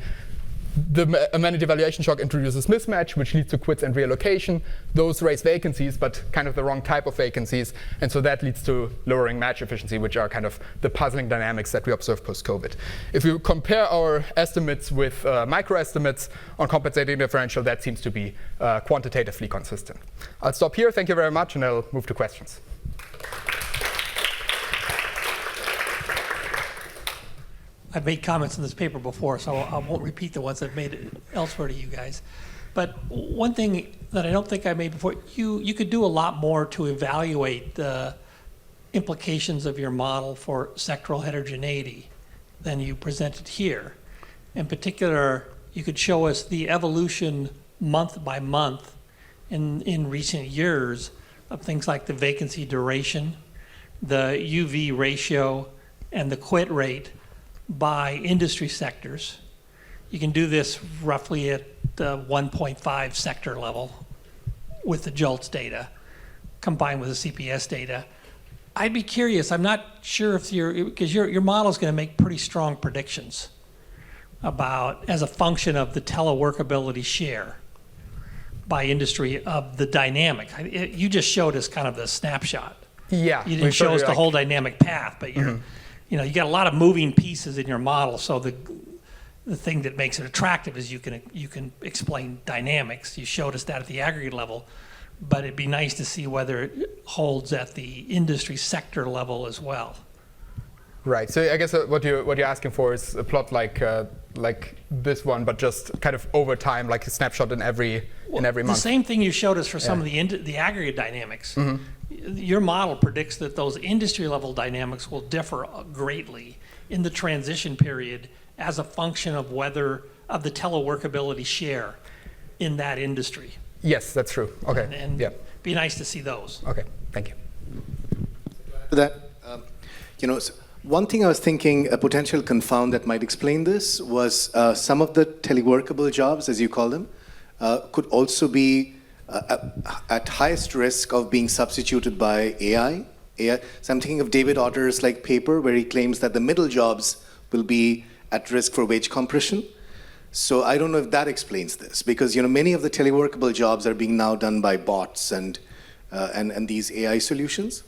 the amenity valuation shock introduces mismatch, which leads to quits and reallocation. Those raise vacancies, but kind of the wrong type of vacancies. And so that leads to lowering match efficiency, which are kind of the puzzling dynamics that we observe post-COVID. If you compare our estimates with micro-estimates on compensating differential, that seems to be quantitatively consistent. I'll stop here. Thank you very much, and I'll move to questions. I've made comments in this paper before, so I won't repeat the ones I've made elsewhere to you guys. But one thing that I don't think I made before, you could do a lot more to evaluate the implications of your model for sectoral heterogeneity than you presented here. In particular, you could show us the evolution month by month in recent years of things like the vacancy duration, the UV ratio, and the quit rate by industry sectors. You can do this roughly at the 1.5 sector level with the JOLTS data combined with the CPS data. I'd be curious, I'm not sure if because your model is going to make pretty strong predictions about, as a function of the teleworkability share by industry of the dynamic. You just showed us kind of the snapshot. Yeah. You didn't show us the whole dynamic path, but you got a lot of moving pieces in your model. So the thing that makes it attractive is you can explain dynamics. You showed us that at the aggregate level, but it'd be nice to see whether it holds at the industry sector level as well. Right. So I guess what you're asking for is a plot like this one, but just kind of over time, like a snapshot in every month. The same thing you showed us for some of the aggregate dynamics. Your model predicts that those industry level dynamics will differ greatly in the transition period as a function of of the teleworkability share in that industry. Yes, that's true. Okay. And yeah. Be nice to see those. Okay. Thank you. To that, one thing I was thinking, a potential confound that might explain this was some of the teleworkable jobs, as you call them, could also be at highest risk of being substituted by AI. So I'm thinking of David Otter's paper where he claims that the middle jobs will be at risk for wage compression. So I don't know if that explains this, because many of the teleworkable jobs are being now done by bots and these AI solutions.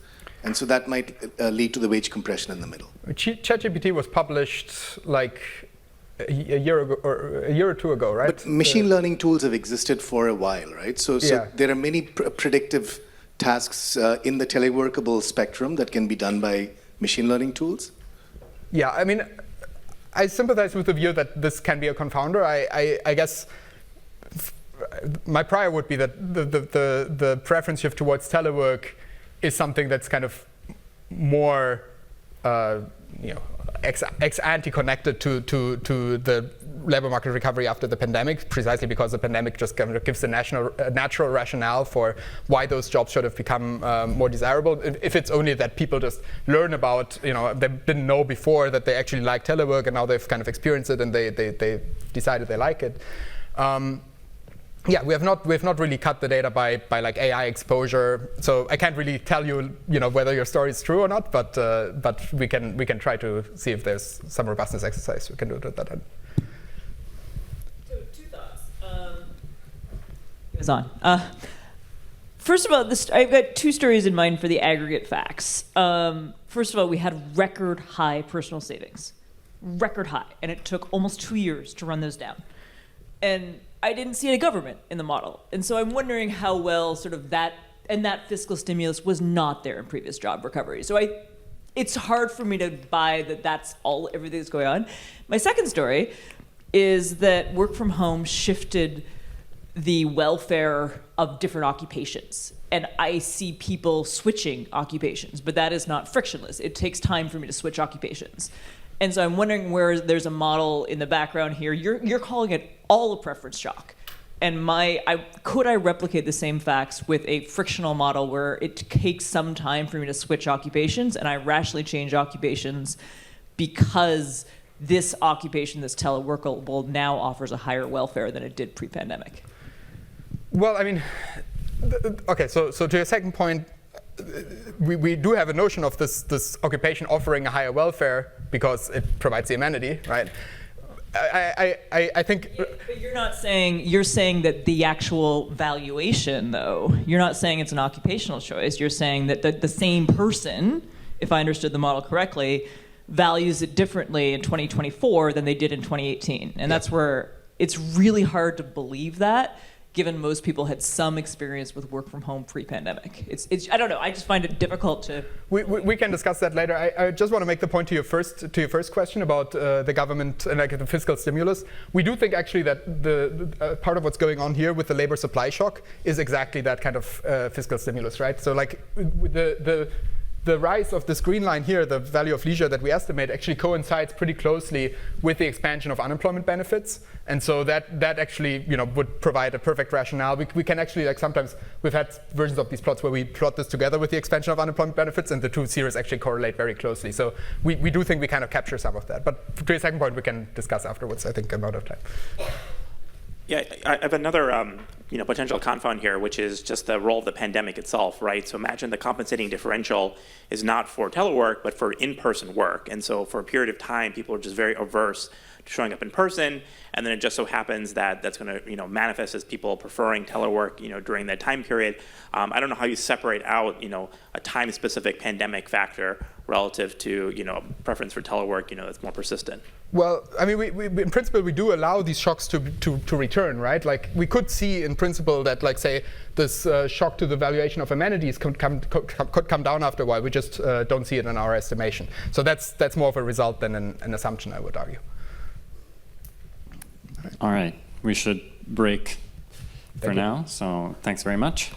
And so that might lead to the wage compression in the middle. ChatGPT was published like a year ago or a year or two ago, right? But machine learning tools have existed for a while, right? So there are many predictive tasks in the teleworkable spectrum that can be done by machine learning tools. Yeah, I mean, I sympathize with the view that this can be a confounder. I guess my prior would be that the preference shift towards telework is something that's kind of more ex ante connected to the labor market recovery after the pandemic, precisely because the pandemic just kind of gives the natural rationale for why those jobs should have become more desirable. If it's only that people just learn about, they didn't know before that they actually like telework, and now they've kind of experienced it and they decided they like it. Yeah, we have not really cut the data by like AI exposure, so I can't really tell you whether your story is true or not, but we can try to see if there's some robustness exercise we can do at that end. So 2 thoughts. It was on. First of all, I've got 2 stories in mind for the aggregate facts. First of all, we had record high personal savings, record high, and it took almost 2 years to run those down. And I didn't see a government in the model. And so I'm wondering how well sort of that fiscal stimulus was not there in previous job recovery. So it's hard for me to buy that that's everything that's going on. My second story is that work from home shifted the welfare of different occupations. And I see people switching occupations, but that is not frictionless. It takes time for me to switch occupations. And so I'm wondering where there's a model in the background here. You're calling it all a preference shock. And could I replicate the same facts with a frictional model where it takes some time for me to switch occupations and I rationally change occupations because this occupation that's teleworkable now offers a higher welfare than it did pre-pandemic? Well, I mean, okay, so to your second point, we do have a notion of this occupation offering a higher welfare because it provides the amenity, right? I think. But you're saying that the actual valuation, though, you're not saying it's an occupational choice. You're saying that the same person, if I understood the model correctly, values it differently in 2024 than they did in 2018. And that's where it's really hard to believe that, given most people had some experience with work from home pre-pandemic. It's I don't know, I just find it difficult to... We can discuss that later. I just want to make the point to your first question about the government and the fiscal stimulus. We do think actually that the part of what's going on here with the labor supply shock is exactly that kind of fiscal stimulus, right? So like the the rise of this green line here, the value of leisure that we estimate, actually coincides pretty closely with the expansion of unemployment benefits. And so that actually would provide a perfect rationale. We can actually, like, sometimes we've had versions of these plots where we plot this together with the expansion of unemployment benefits, and the two series actually correlate very closely. So we do think we kind of capture some of that. But to your second point, we can discuss afterwards. I think I'm out of time. Yeah, I have another potential confound here, which is just the role of the pandemic itself, right? So imagine the compensating differential is not for telework, but for in-person work. And so for a period of time, people are just very averse to showing up in person, and then it just so happens that that's going to manifest as people preferring telework during that time period. I don't know how you separate out a time-specific pandemic factor relative to preference for telework that's more persistent. Well, I mean, we in principle we do allow these shocks to return, right? Like, we could see in principle that, like, say, this shock to the valuation of amenities could come down after a while. We just don't see it in our estimation. So that's more of a result than an assumption, I would argue. All right, we should break for now. So thanks very much.